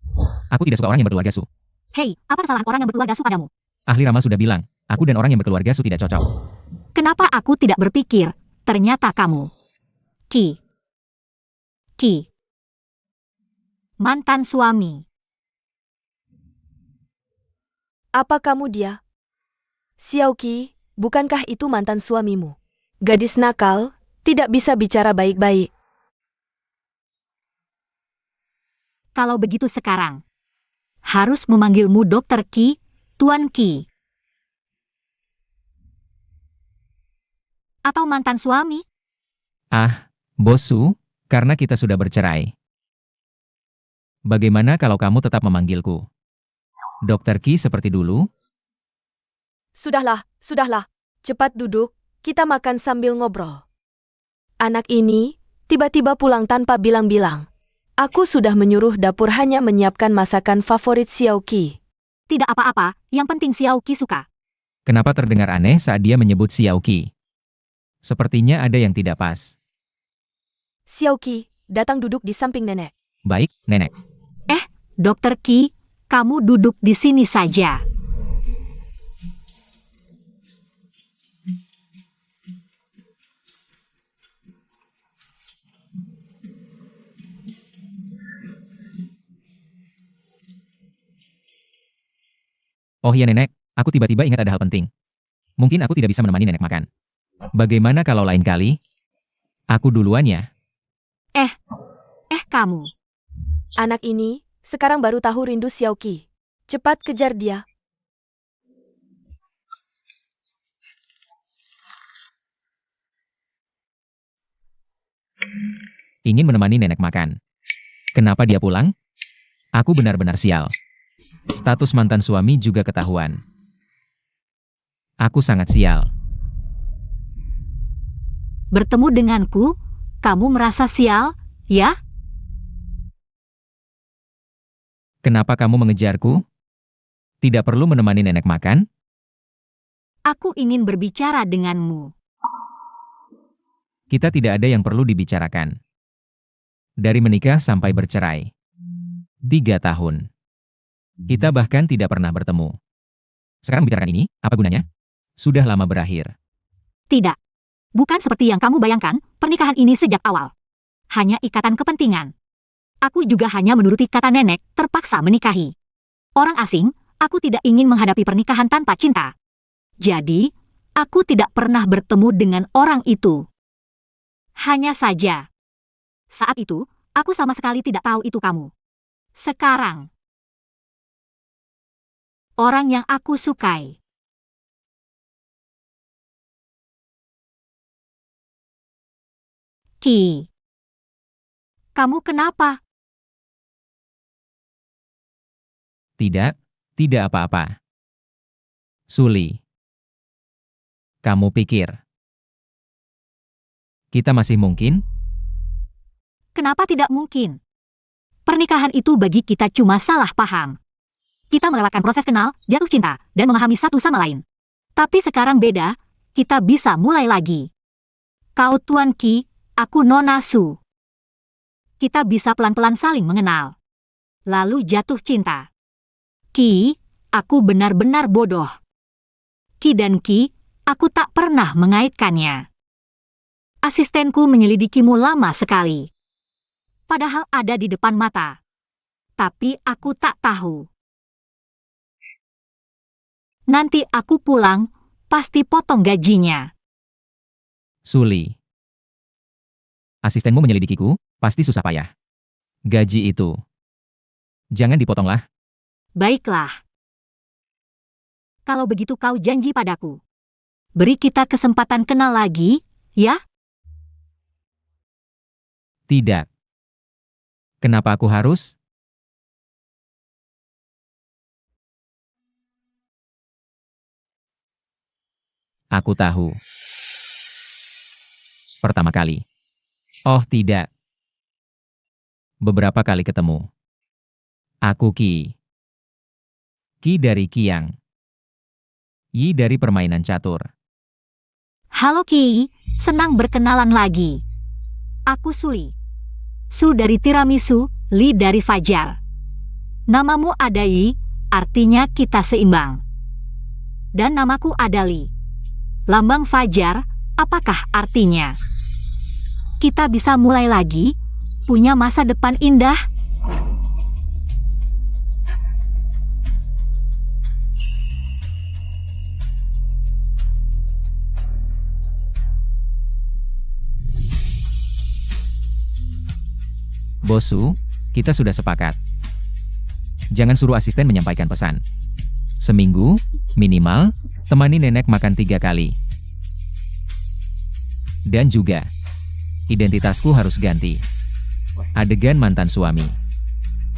Aku tidak suka orang yang berkeluarga Su. Hei, apa kesalahan orang yang berkeluarga Su padamu? Ahli ramal sudah bilang, aku dan orang yang berkeluarga Su tidak cocok. Kenapa aku tidak berpikir? Ternyata kamu. Qi. Mantan suami. Apa kamu dia? Xiao Qi, bukankah itu mantan suamimu? Gadis nakal, tidak bisa bicara baik-baik. Kalau begitu sekarang, harus memanggilmu Dokter Qi, Tuan Qi. Atau mantan suami? Ah, Bos Su, karena kita sudah bercerai. Bagaimana kalau kamu tetap memanggilku Dokter Qi seperti dulu? Sudahlah. Cepat duduk, kita makan sambil ngobrol. Anak ini tiba-tiba pulang tanpa bilang-bilang. Aku sudah menyuruh dapur hanya menyiapkan masakan favorit Xiao Qi. Tidak apa-apa, yang penting Xiao Qi suka. Kenapa terdengar aneh saat dia menyebut Xiao Qi? Sepertinya ada yang tidak pas. Xiao Qi, datang duduk di samping nenek. Baik, Nenek. Dokter Qi, kamu duduk di sini saja. Oh iya Nenek, aku tiba-tiba ingat ada hal penting. Mungkin aku tidak bisa menemani Nenek makan. Bagaimana kalau lain kali? Aku duluan ya. Kamu. Anak ini sekarang baru tahu rindu Xiao Qi. Cepat kejar dia. Ingin menemani Nenek makan. Kenapa dia pulang? Aku benar-benar sial. Status mantan suami juga ketahuan. Aku sangat sial. Bertemu denganku, kamu merasa sial, ya? Kenapa kamu mengejarku? Tidak perlu menemani Nenek makan? Aku ingin berbicara denganmu. Kita tidak ada yang perlu dibicarakan. Dari menikah sampai bercerai. 3 tahun. Kita bahkan tidak pernah bertemu. Sekarang membicarakan ini, apa gunanya? Sudah lama berakhir. Tidak. Bukan seperti yang kamu bayangkan, pernikahan ini sejak awal. Hanya ikatan kepentingan. Aku juga hanya menuruti kata nenek, terpaksa menikahi. Orang asing, aku tidak ingin menghadapi pernikahan tanpa cinta. Jadi, aku tidak pernah bertemu dengan orang itu. Hanya saja. Saat itu, aku sama sekali tidak tahu itu kamu. Sekarang. Orang yang aku sukai. Qi. Kamu kenapa? Tidak apa-apa. Suli. Kamu pikir kita masih mungkin? Kenapa tidak mungkin? Pernikahan itu bagi kita cuma salah paham. Kita melewatkan proses kenal, jatuh cinta, dan memahami satu sama lain. Tapi sekarang beda, kita bisa mulai lagi. Kau Tuan Qi, aku Nona Su. kita bisa pelan-pelan saling mengenal. Lalu jatuh cinta. Ki, aku benar-benar bodoh. Ki dan Ki, aku tak pernah mengaitkannya. Asistenku menyelidikimu lama sekali. Padahal ada di depan mata. Tapi aku tak tahu. Nanti aku pulang, pasti potong gajinya. Suli. Asistenmu menyelidikiku, pasti susah payah. Gaji itu. Jangan dipotonglah. Baiklah. Kalau begitu kau janji padaku. Beri kita kesempatan kenal lagi, ya? Tidak. Kenapa aku harus? Aku tahu. Pertama kali. Oh tidak. Beberapa kali ketemu. Aku Ki. Ki dari Kiang. Yi dari permainan catur. Halo Ki, senang berkenalan lagi. Aku Suli. Su dari tiramisu, Li dari fajar. Namamu ada Yi, artinya kita seimbang. Dan namaku ada Li. Lambang fajar, apakah artinya? Kita bisa mulai lagi, punya masa depan indah. Bosu, kita sudah sepakat. Jangan suruh asisten menyampaikan pesan. Seminggu, minimal, temani nenek makan 3 kali. Dan juga, identitasku harus ganti. Adegan mantan suami.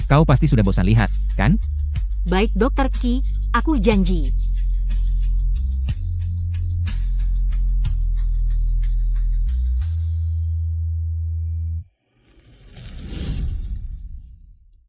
Kau pasti sudah bosan lihat, kan? Baik Dokter Ki, aku janji.